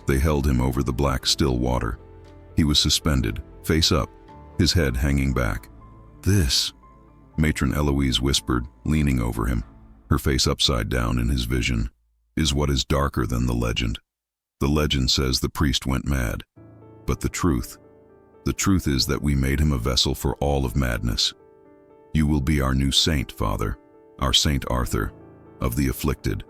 They held him over the black, still water. He was suspended, face up, his head hanging back. "This," Matron Eloise whispered, leaning over him, her face upside down in his vision, "is what is darker than the legend. The legend says the priest went mad. But the truth is that we made him a vessel for all of madness. You will be our new saint, Father, our Saint Arthur, of the afflicted.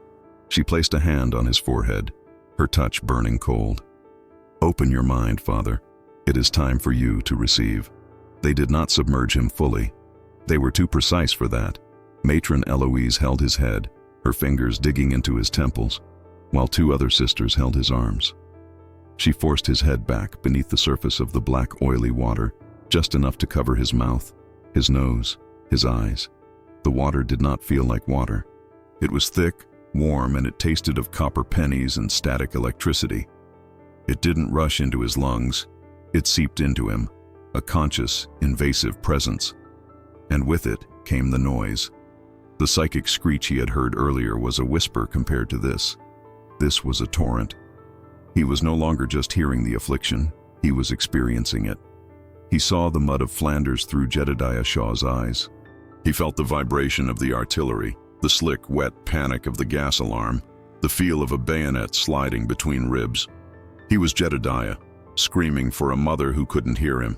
She placed a hand on his forehead, her touch burning cold. Open your mind, Father. It is time for you to receive. They did not submerge him fully. They were too precise for that. Matron Eloise held his head, her fingers digging into his temples, while two other sisters held his arms. She forced his head back beneath the surface of the black, oily water, just enough to cover his mouth, his nose, his eyes. The water did not feel like water. It was thick, warm, and it tasted of copper pennies and static electricity. It didn't rush into his lungs. It seeped into him, a conscious, invasive presence. And with it came the noise. The psychic screech he had heard earlier was a whisper compared to this. This was a torrent. He was no longer just hearing the affliction, he was experiencing it. He saw the mud of Flanders through Jedediah Shaw's eyes. He felt the vibration of the artillery, the slick, wet panic of the gas alarm, the feel of a bayonet sliding between ribs. He was Jedediah, screaming for a mother who couldn't hear him.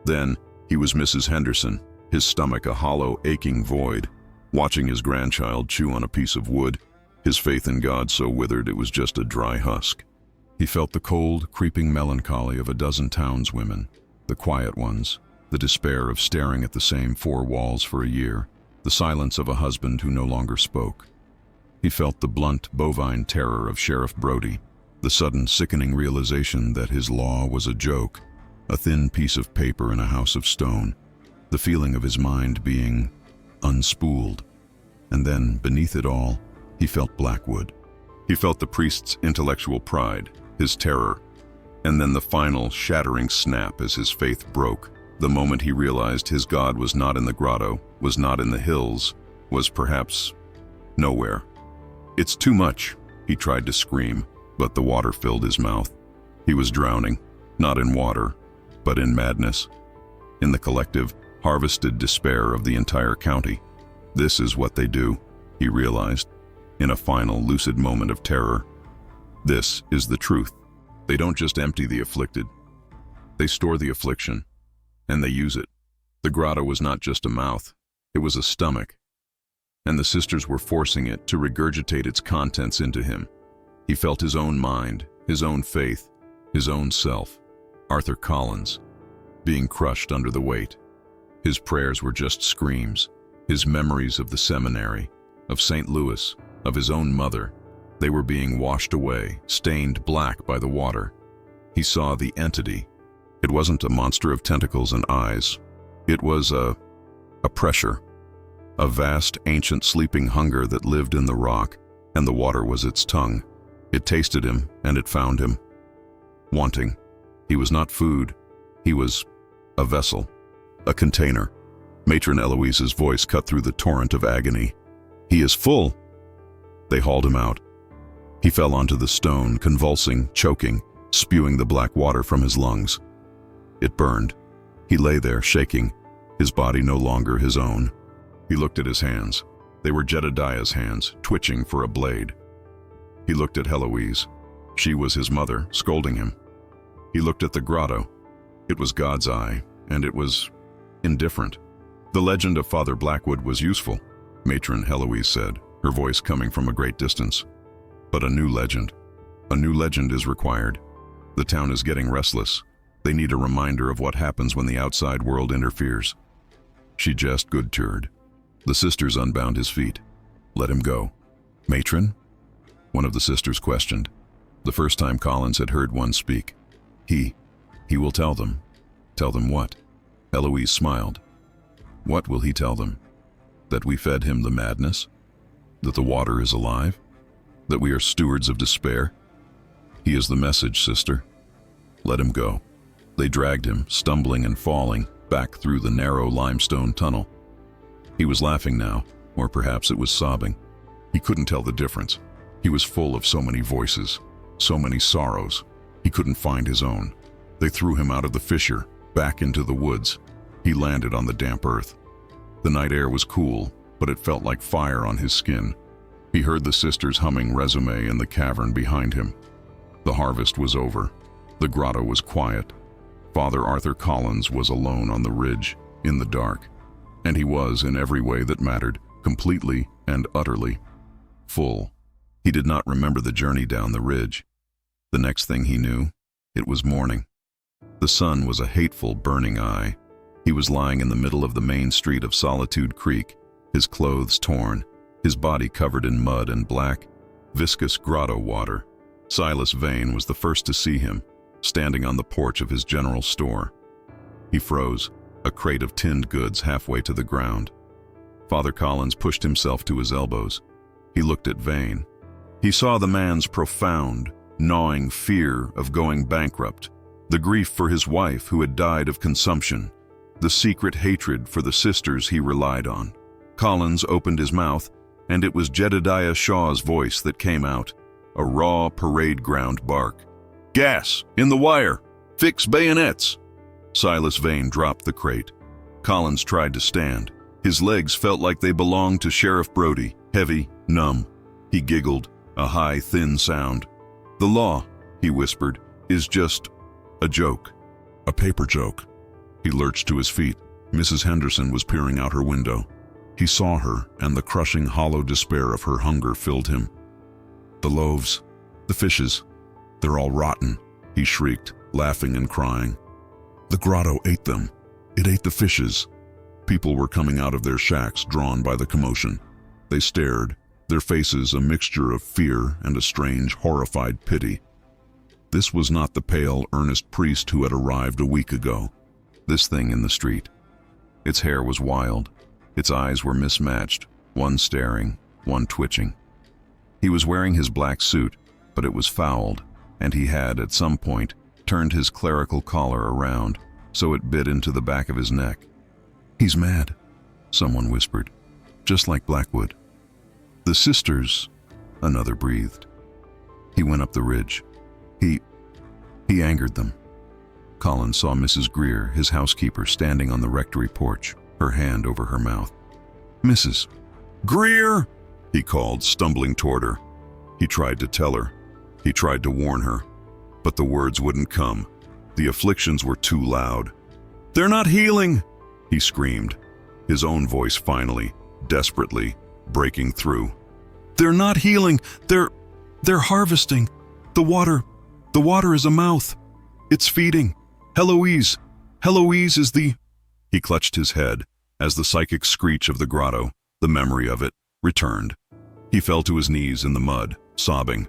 Then he was Mrs. Henderson, his stomach a hollow, aching void, watching his grandchild chew on a piece of wood, his faith in God so withered it was just a dry husk. He felt the cold, creeping melancholy of a dozen townswomen, the quiet ones, the despair of staring at the same four walls for a year, the silence of a husband who no longer spoke. He felt the blunt, bovine terror of Sheriff Brody, the sudden, sickening realization that his law was a joke, a thin piece of paper in a house of stone, the feeling of his mind being unspooled. And then, beneath it all, he felt Blackwood. He felt the priest's intellectual pride, his terror, and then the final, shattering snap as his faith broke, the moment he realized his God was not in the grotto, was not in the hills, was perhaps nowhere. "It's too much," he tried to scream, but the water filled his mouth. He was drowning, not in water, but in madness, in the collective, harvested despair of the entire county. This is what they do, he realized, in a final, lucid moment of terror. This is the truth. They don't just empty the afflicted. They store the affliction, and they use it. The grotto was not just a mouth, it was a stomach, and the sisters were forcing it to regurgitate its contents into him. He felt his own mind, his own faith, his own self, Arthur Collins, being crushed under the weight. His prayers were just screams, his memories of the seminary, of St. Louis, of his own mother. They were being washed away, stained black by the water. He saw the entity. It wasn't a monster of tentacles and eyes. It was a pressure, a vast, ancient sleeping hunger that lived in the rock, and the water was its tongue. It tasted him, and it found him. Wanting. He was not food. He was a vessel, a container. Matron Eloise's voice cut through the torrent of agony. "He is full." They hauled him out. He fell onto the stone, convulsing, choking, spewing the black water from his lungs. It burned. He lay there, shaking, his body no longer his own. He looked at his hands. They were Jedediah's hands, twitching for a blade. He looked at Heloise. She was his mother, scolding him. He looked at the grotto. It was God's eye, and it was indifferent. The legend of Father Blackwood was useful, Matron Heloise said, her voice coming from a great distance. But a new legend is required. The town is getting restless. They need a reminder of what happens when the outside world interferes. She just good-tured. The sisters unbound his feet. "Let him go." "Matron?" one of the sisters questioned. The first time Collins had heard one speak. He will tell them." "Tell them what?" Eloise smiled. "What will he tell them? That we fed him the madness? That the water is alive? That we are stewards of despair? He is the message, sister. Let him go." They dragged him, stumbling and falling, back through the narrow limestone tunnel. He was laughing now, or perhaps it was sobbing. He couldn't tell the difference. He was full of so many voices, so many sorrows. He couldn't find his own. They threw him out of the fissure, back into the woods. He landed on the damp earth. The night air was cool, but it felt like fire on his skin. He heard the sisters humming resume in the cavern behind him. The harvest was over. The grotto was quiet. Father Arthur Collins was alone on the ridge, in the dark. And he was, in every way that mattered, completely and utterly full. He did not remember the journey down the ridge. The next thing he knew, it was morning. The sun was a hateful, burning eye. He was lying in the middle of the main street of Solitude Creek, his clothes torn, his body covered in mud and black, viscous grotto water. Silas Vane was the first to see him, standing on the porch of his general store. He froze, a crate of tinned goods halfway to the ground. Father Collins pushed himself to his elbows. He looked at Vane. He saw the man's profound, gnawing fear of going bankrupt, the grief for his wife who had died of consumption, the secret hatred for the sisters he relied on. Collins opened his mouth, and it was Jedediah Shaw's voice that came out, a raw parade ground bark. "Gas! In the wire! Fix bayonets!" Silas Vane dropped the crate. Collins tried to stand. His legs felt like they belonged to Sheriff Brody, heavy, numb. He giggled, a high, thin sound. "The law," he whispered, "is just a joke. A paper joke." He lurched to his feet. Mrs. Henderson was peering out her window. He saw her, and the crushing, hollow despair of her hunger filled him. "The loaves, the fishes, they're all rotten," he shrieked, laughing and crying. "The grotto ate them. It ate the fishes." People were coming out of their shacks, drawn by the commotion. They stared, their faces a mixture of fear and a strange, horrified pity. This was not the pale, earnest priest who had arrived a week ago. This thing in the street. Its hair was wild. Its eyes were mismatched, one staring, one twitching. He was wearing his black suit, but it was fouled, and he had, at some point, turned his clerical collar around, so it bit into the back of his neck. "He's mad," someone whispered, "just like Blackwood." "The sisters," another breathed. He went up the ridge. He angered them. Collins saw Mrs. Greer, his housekeeper, standing on the rectory porch, her hand over her mouth. "Mrs. Greer!" he called, stumbling toward her. He tried to tell her. He tried to warn her. But the words wouldn't come. The afflictions were too loud. "They're not healing!" he screamed, his own voice finally, desperately, breaking through. "They're not healing! They're harvesting! The water is a mouth! It's feeding! Heloise is the—" He clutched his head as the psychic screech of the grotto, the memory of it, returned. He fell to his knees in the mud, sobbing.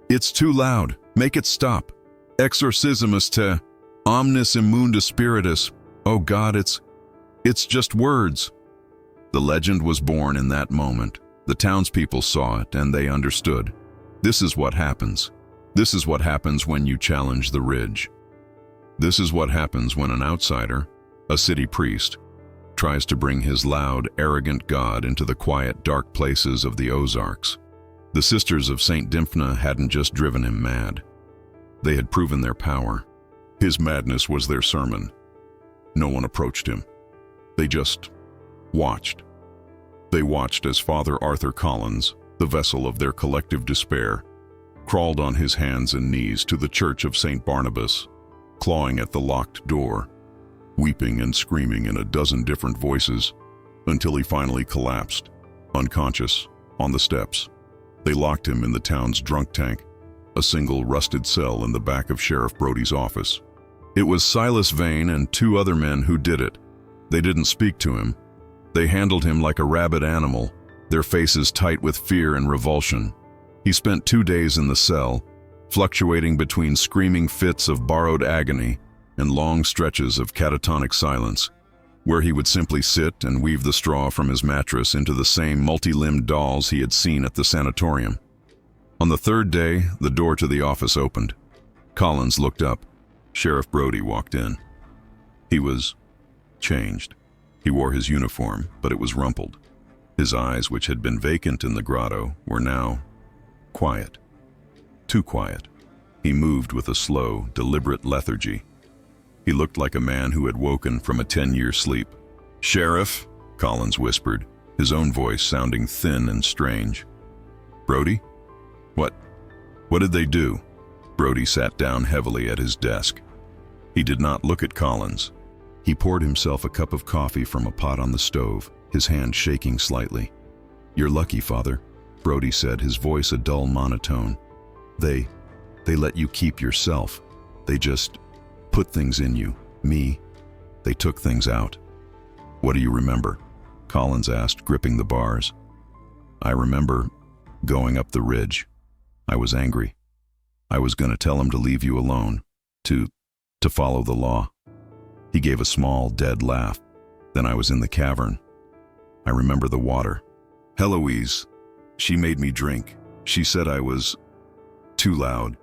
"It's too loud! Make it stop! Exorcismus te omnis immunda spiritus! Oh God, it's just words!" The legend was born in that moment. The townspeople saw it, and they understood. This is what happens. This is what happens when you challenge the ridge. This is what happens when an outsider, a city priest, tries to bring his loud, arrogant God into the quiet, dark places of the Ozarks. The sisters of St. Dymphna hadn't just driven him mad. They had proven their power. His madness was their sermon. No one approached him. They just watched. They watched as Father Arthur Collins, the vessel of their collective despair, crawled on his hands and knees to the church of St. Barnabas, clawing at the locked door, weeping and screaming in a dozen different voices, until he finally collapsed, unconscious, on the steps. They locked him in the town's drunk tank, a single rusted cell in the back of Sheriff Brody's office. It was Silas Vane and two other men who did it. They didn't speak to him. They handled him like a rabid animal, their faces tight with fear and revulsion. He spent 2 days in the cell, fluctuating between screaming fits of borrowed agony and long stretches of catatonic silence, where he would simply sit and weave the straw from his mattress into the same multi-limbed dolls he had seen at the sanatorium. On the 3rd day, the door to the office opened. Collins looked up. Sheriff Brody walked in. He was changed. He wore his uniform, but it was rumpled. His eyes, which had been vacant in the grotto, were now quiet. Too quiet. He moved with a slow, deliberate lethargy. He looked like a man who had woken from a 10-year sleep. "Sheriff," Collins whispered, his own voice sounding thin and strange. "Brody? What did they do?" Brody sat down heavily at his desk. He did not look at Collins. He poured himself a cup of coffee from a pot on the stove, his hand shaking slightly. "You're lucky, Father," Brody said, his voice a dull monotone. They let you keep yourself. They just put things in you. Me, they took things out." "What do you remember?" Collins asked, gripping the bars. "I remember going up the ridge. I was angry. I was going to tell him to leave you alone, to follow the law." He gave a small, dead laugh. "Then I was in the cavern. I remember the water. Heloise, she made me drink. She said I was too loud.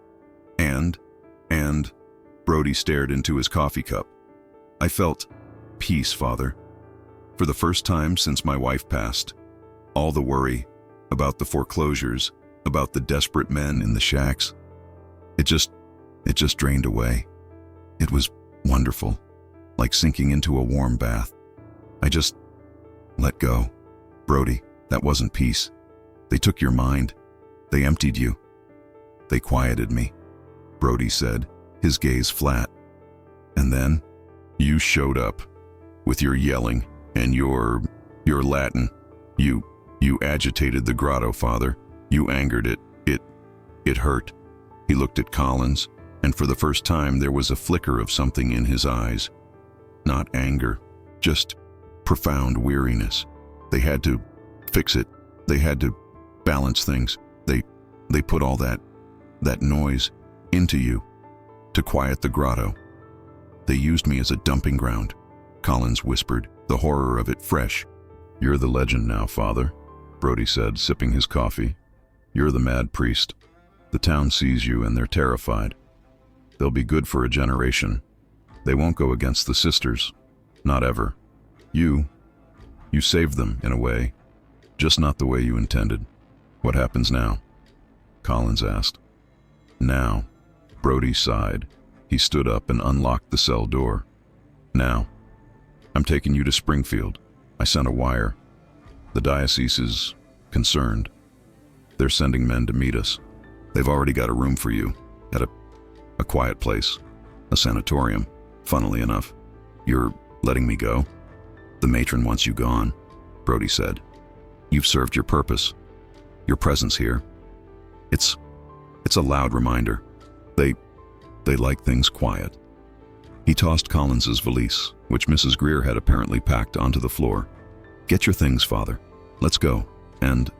And, Brody stared into his coffee cup. "I felt peace, Father. For the first time since my wife passed. All the worry about the foreclosures, about the desperate men in the shacks, it just drained away. It was wonderful, like sinking into a warm bath. I just let go. Brody, that wasn't peace. They took your mind. They emptied you. They quieted me," Brody said, his gaze flat. "And then you showed up with your yelling and your Latin. You agitated the grotto, Father. You angered it. It hurt." He looked at Collins, and for the first time there was a flicker of something in his eyes. Not anger, just profound weariness. They had to fix it. They had to balance things. They put all that noise into you to quiet the grotto. "They used me as a dumping ground," Collins whispered, the horror of it fresh. "You're the legend now, Father," Brody said, sipping his coffee. "You're the mad priest. The town sees you and they're terrified. They'll be good for a generation. They won't go against the sisters. Not ever. You saved them, in a way. Just not the way you intended. What happens now?" Collins asked. "Now," Brody sighed. He stood up and unlocked the cell door. "Now, I'm taking you to Springfield. I sent a wire. The diocese is concerned. They're sending men to meet us. They've already got a room for you at a quiet place, a sanatorium, funnily enough. You're letting me go? The matron wants you gone," Brody said. "You've served your purpose. Your presence here. It's a loud reminder. They like things quiet." He tossed Collins's valise, which Mrs. Greer had apparently packed, onto the floor. "Get your things, Father. Let's go. And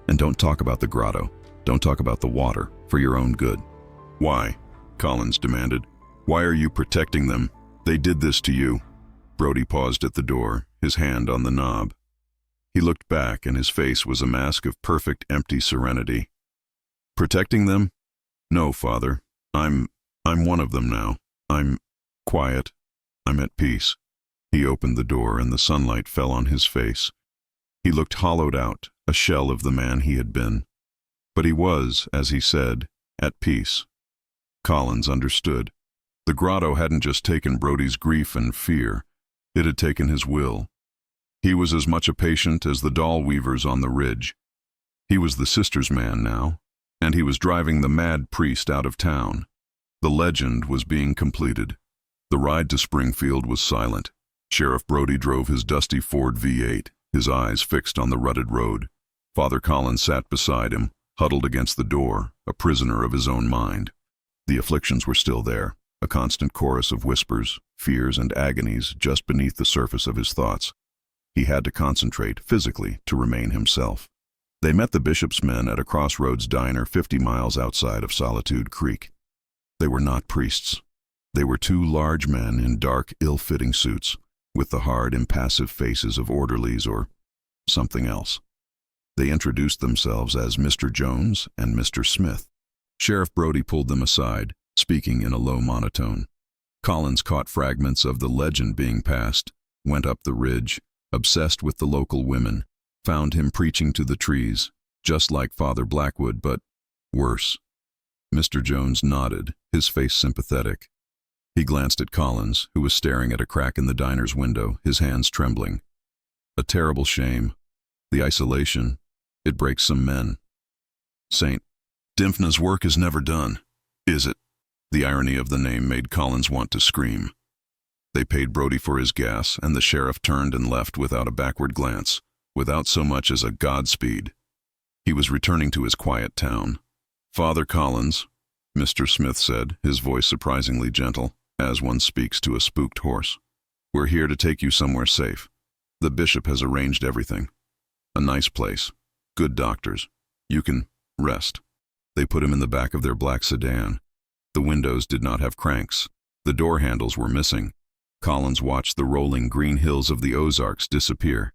don't talk about the grotto. Don't talk about the water, for your own good." "Why?" Collins demanded. "Why are you protecting them? They did this to you." Brody paused at the door, his hand on the knob. He looked back, and his face was a mask of perfect, empty serenity. "Protecting them? No, Father. I'm one of them now. I'm quiet. I'm at peace." He opened the door, and the sunlight fell on his face. He looked hollowed out, a shell of the man he had been. But he was, as he said, at peace. Collins understood. The grotto hadn't just taken Brody's grief and fear. It had taken his will. He was as much a patient as the doll weavers on the ridge. He was the sisters' man now, and he was driving the mad priest out of town. The legend was being completed. The ride to Springfield was silent. Sheriff Brody drove his dusty Ford V8, his eyes fixed on the rutted road. Father Collins sat beside him, huddled against the door, a prisoner of his own mind. The afflictions were still there, a constant chorus of whispers, fears, and agonies just beneath the surface of his thoughts. He had to concentrate, physically, to remain himself. They met the bishop's men at a crossroads diner 50 miles outside of Solitude Creek. They were not priests. They were two large men in dark, ill-fitting suits, with the hard, impassive faces of orderlies or something else. They introduced themselves as Mr. Jones and Mr. Smith. Sheriff Brody pulled them aside, speaking in a low monotone. Collins caught fragments of the legend being passed, went up the ridge, obsessed with the local women, found him preaching to the trees, just like Father Blackwood, but worse. Mr. Jones nodded, his face sympathetic. He glanced at Collins, who was staring at a crack in the diner's window, his hands trembling. A terrible shame. The isolation. It breaks some men. St. Dymphna's work is never done, is it? The irony of the name made Collins want to scream. They paid Brody for his gas, and the sheriff turned and left without a backward glance, without so much as a Godspeed. He was returning to his quiet town. "Father Collins," Mr. Smith said, his voice surprisingly gentle, as one speaks to a spooked horse. "We're here to take you somewhere safe. The bishop has arranged everything. A nice place. Good doctors. You can rest." They put him in the back of their black sedan. The windows did not have cranks. The door handles were missing. Collins watched the rolling green hills of the Ozarks disappear.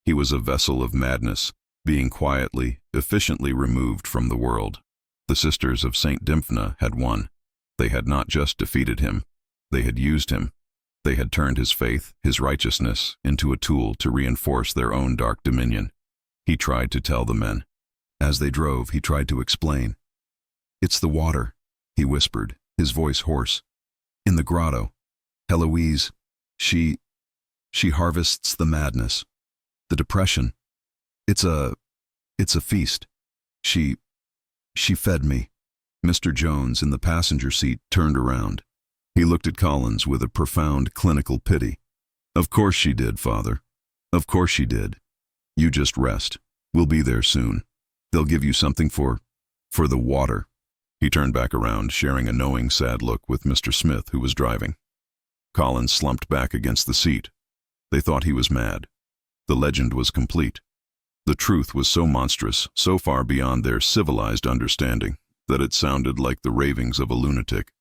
He was a vessel of madness, being quietly, efficiently removed from the world. The sisters of St. Dymphna had won. They had not just defeated him. They had used him. They had turned his faith, his righteousness, into a tool to reinforce their own dark dominion. He tried to tell the men. As they drove, he tried to explain. "It's the water," he whispered, his voice hoarse. "In the grotto. Heloise, she harvests the madness, the depression. It's a feast. She fed me." Mr. Jones, in the passenger seat, turned around. He looked at Collins with a profound clinical pity. "Of course she did, Father. Of course she did. You just rest. We'll be there soon. They'll give you something for the water." He turned back around, sharing a knowing, sad look with Mr. Smith, who was driving. Collins slumped back against the seat. They thought he was mad. The legend was complete. The truth was so monstrous, so far beyond their civilized understanding, that it sounded like the ravings of a lunatic.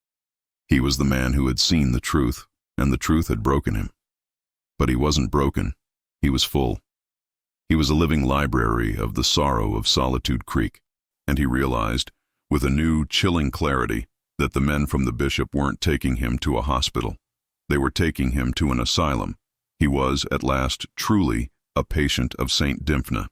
He was the man who had seen the truth, and the truth had broken him. But he wasn't broken. He was full. He was a living library of the sorrow of Solitude Creek, and he realized, with a new, chilling clarity, that the men from the bishop weren't taking him to a hospital. They were taking him to an asylum. He was, at last, truly a patient of St. Dymphna.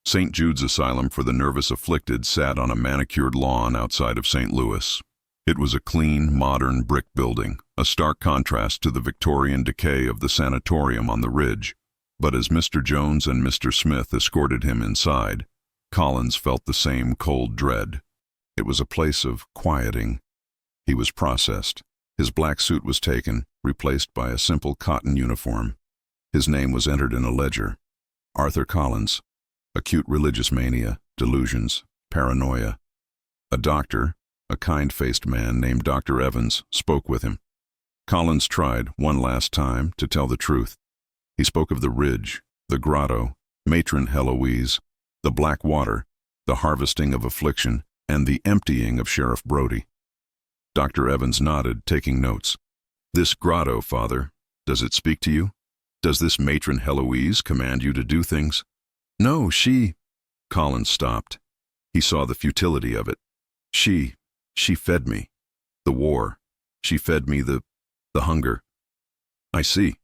St. Jude's Asylum for the Nervous Afflicted sat on a manicured lawn outside of St. Louis. It was a clean, modern brick building, a stark contrast to the Victorian decay of the sanatorium on the ridge. But as Mr. Jones and Mr. Smith escorted him inside, Collins felt the same cold dread. It was a place of quieting. He was processed. His black suit was taken, replaced by a simple cotton uniform. His name was entered in a ledger. Arthur Collins. Acute religious mania, delusions, paranoia. A doctor, a kind-faced man named Dr. Evans, spoke with him. Collins tried, one last time, to tell the truth. He spoke of the ridge, the grotto, Matron Heloise, the black water, the harvesting of affliction, and the emptying of Sheriff Brody. Dr. Evans nodded, taking notes. "This grotto, Father, does it speak to you? Does this Matron Heloise command you to do things?" "No, she—" Collins stopped. He saw the futility of it. She fed me. The war. She fed me the hunger." "I see,"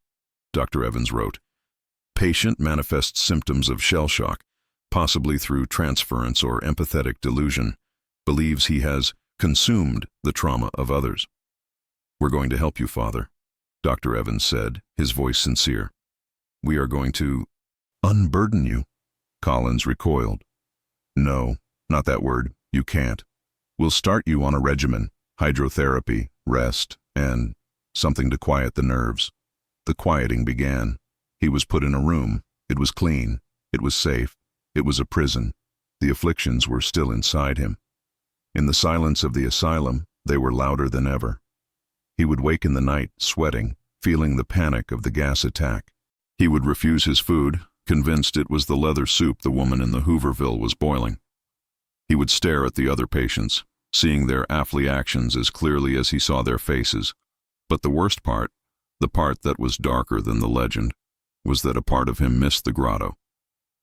Dr. Evans wrote. "Patient manifests symptoms of shell shock, possibly through transference or empathetic delusion. Believes he has consumed the trauma of others." "We're going to help you, Father," Dr. Evans said, his voice sincere. "We are going to unburden you." Collins recoiled. "No, not that word. You can't. We'll start you on a regimen, hydrotherapy, rest, and something to quiet the nerves." The quieting began. He was put in a room. It was clean. It was safe. It was a prison. The afflictions were still inside him. In the silence of the asylum, they were louder than ever. He would wake in the night, sweating, feeling the panic of the gas attack. He would refuse his food, convinced it was the leather soup the woman in the Hooverville was boiling. He would stare at the other patients, seeing their afflictions as clearly as he saw their faces. But the worst part, the part that was darker than the legend, was that a part of him missed the grotto.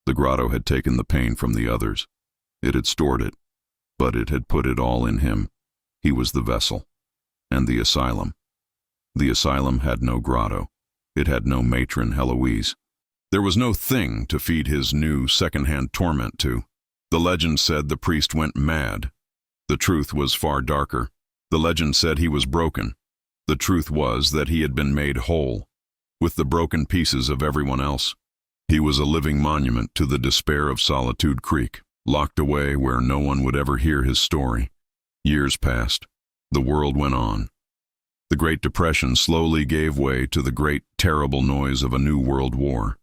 The grotto had taken the pain from the others. It had stored it, but it had put it all in him. He was the vessel. And the asylum. The asylum had no grotto. It had no Matron Heloise. There was no thing to feed his new second-hand torment to. The legend said the priest went mad. The truth was far darker. The legend said he was broken. The truth was that he had been made whole, with the broken pieces of everyone else. He was a living monument to the despair of Solitude Creek, locked away where no one would ever hear his story. Years passed. The world went on. The Great Depression slowly gave way to the great, terrible noise of a new world war.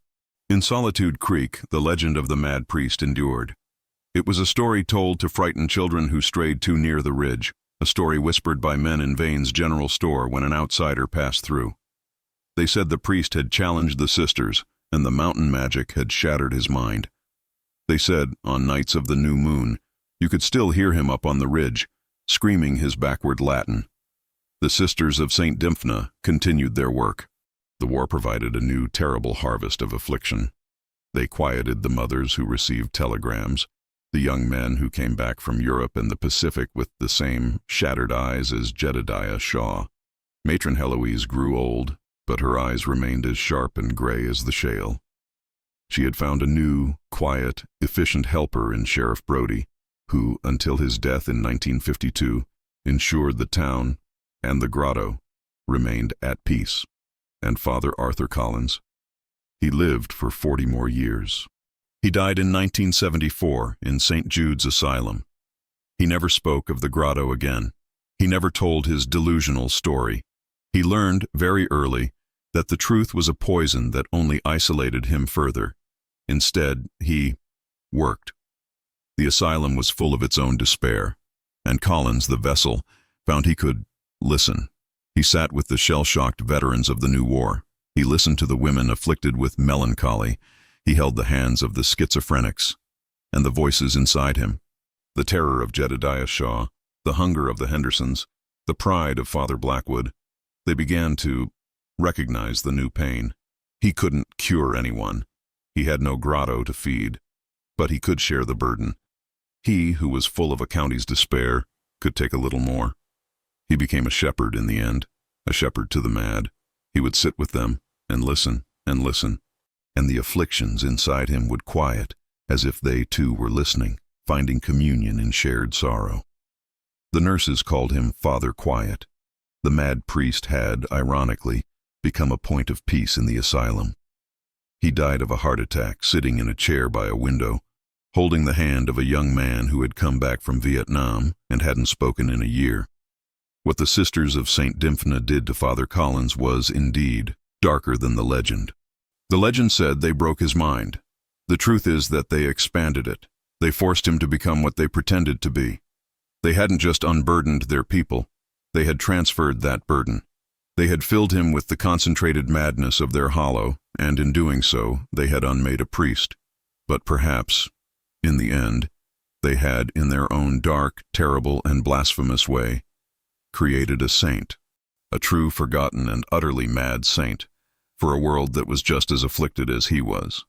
In Solitude Creek, the legend of the mad priest endured. It was a story told to frighten children who strayed too near the ridge, a story whispered by men in Vane's general store when an outsider passed through. They said the priest had challenged the sisters, and the mountain magic had shattered his mind. They said, on nights of the new moon, you could still hear him up on the ridge, screaming his backward Latin. The Sisters of St. Dymphna continued their work. The war provided a new, terrible harvest of affliction. They quieted the mothers who received telegrams, the young men who came back from Europe and the Pacific with the same shattered eyes as Jedediah Shaw. Matron Heloise grew old, but her eyes remained as sharp and gray as the shale. She had found a new, quiet, efficient helper in Sheriff Brody, who, until his death in 1952, ensured the town and the grotto remained at peace. And Father Arthur Collins. He lived for 40 more years. He died in 1974 in St. Jude's Asylum. He never spoke of the grotto again. He never told his delusional story. He learned very early that the truth was a poison that only isolated him further. Instead, he worked. The asylum was full of its own despair, and Collins, the vessel, found he could listen. He sat with the shell-shocked veterans of the new war. He listened to the women afflicted with melancholy. He held the hands of the schizophrenics and the voices inside him. The terror of Jedediah Shaw, the hunger of the Hendersons, the pride of Father Blackwood. They began to recognize the new pain. He couldn't cure anyone. He had no grotto to feed, but he could share the burden. He, who was full of a county's despair, could take a little more. He became a shepherd in the end, a shepherd to the mad. He would sit with them and listen, and the afflictions inside him would quiet, as if they too were listening, finding communion in shared sorrow. The nurses called him Father Quiet. The mad priest had, ironically, become a point of peace in the asylum. He died of a heart attack, sitting in a chair by a window, holding the hand of a young man who had come back from Vietnam and hadn't spoken in a year. What the Sisters of St. Dymphna did to Father Collins was, indeed, darker than the legend. The legend said they broke his mind. The truth is that they expanded it. They forced him to become what they pretended to be. They hadn't just unburdened their people. They had transferred that burden. They had filled him with the concentrated madness of their hollow, and in doing so, they had unmade a priest. But perhaps, in the end, they had, in their own dark, terrible, and blasphemous way, created a saint, a true, forgotten, and utterly mad saint, for a world that was just as afflicted as he was.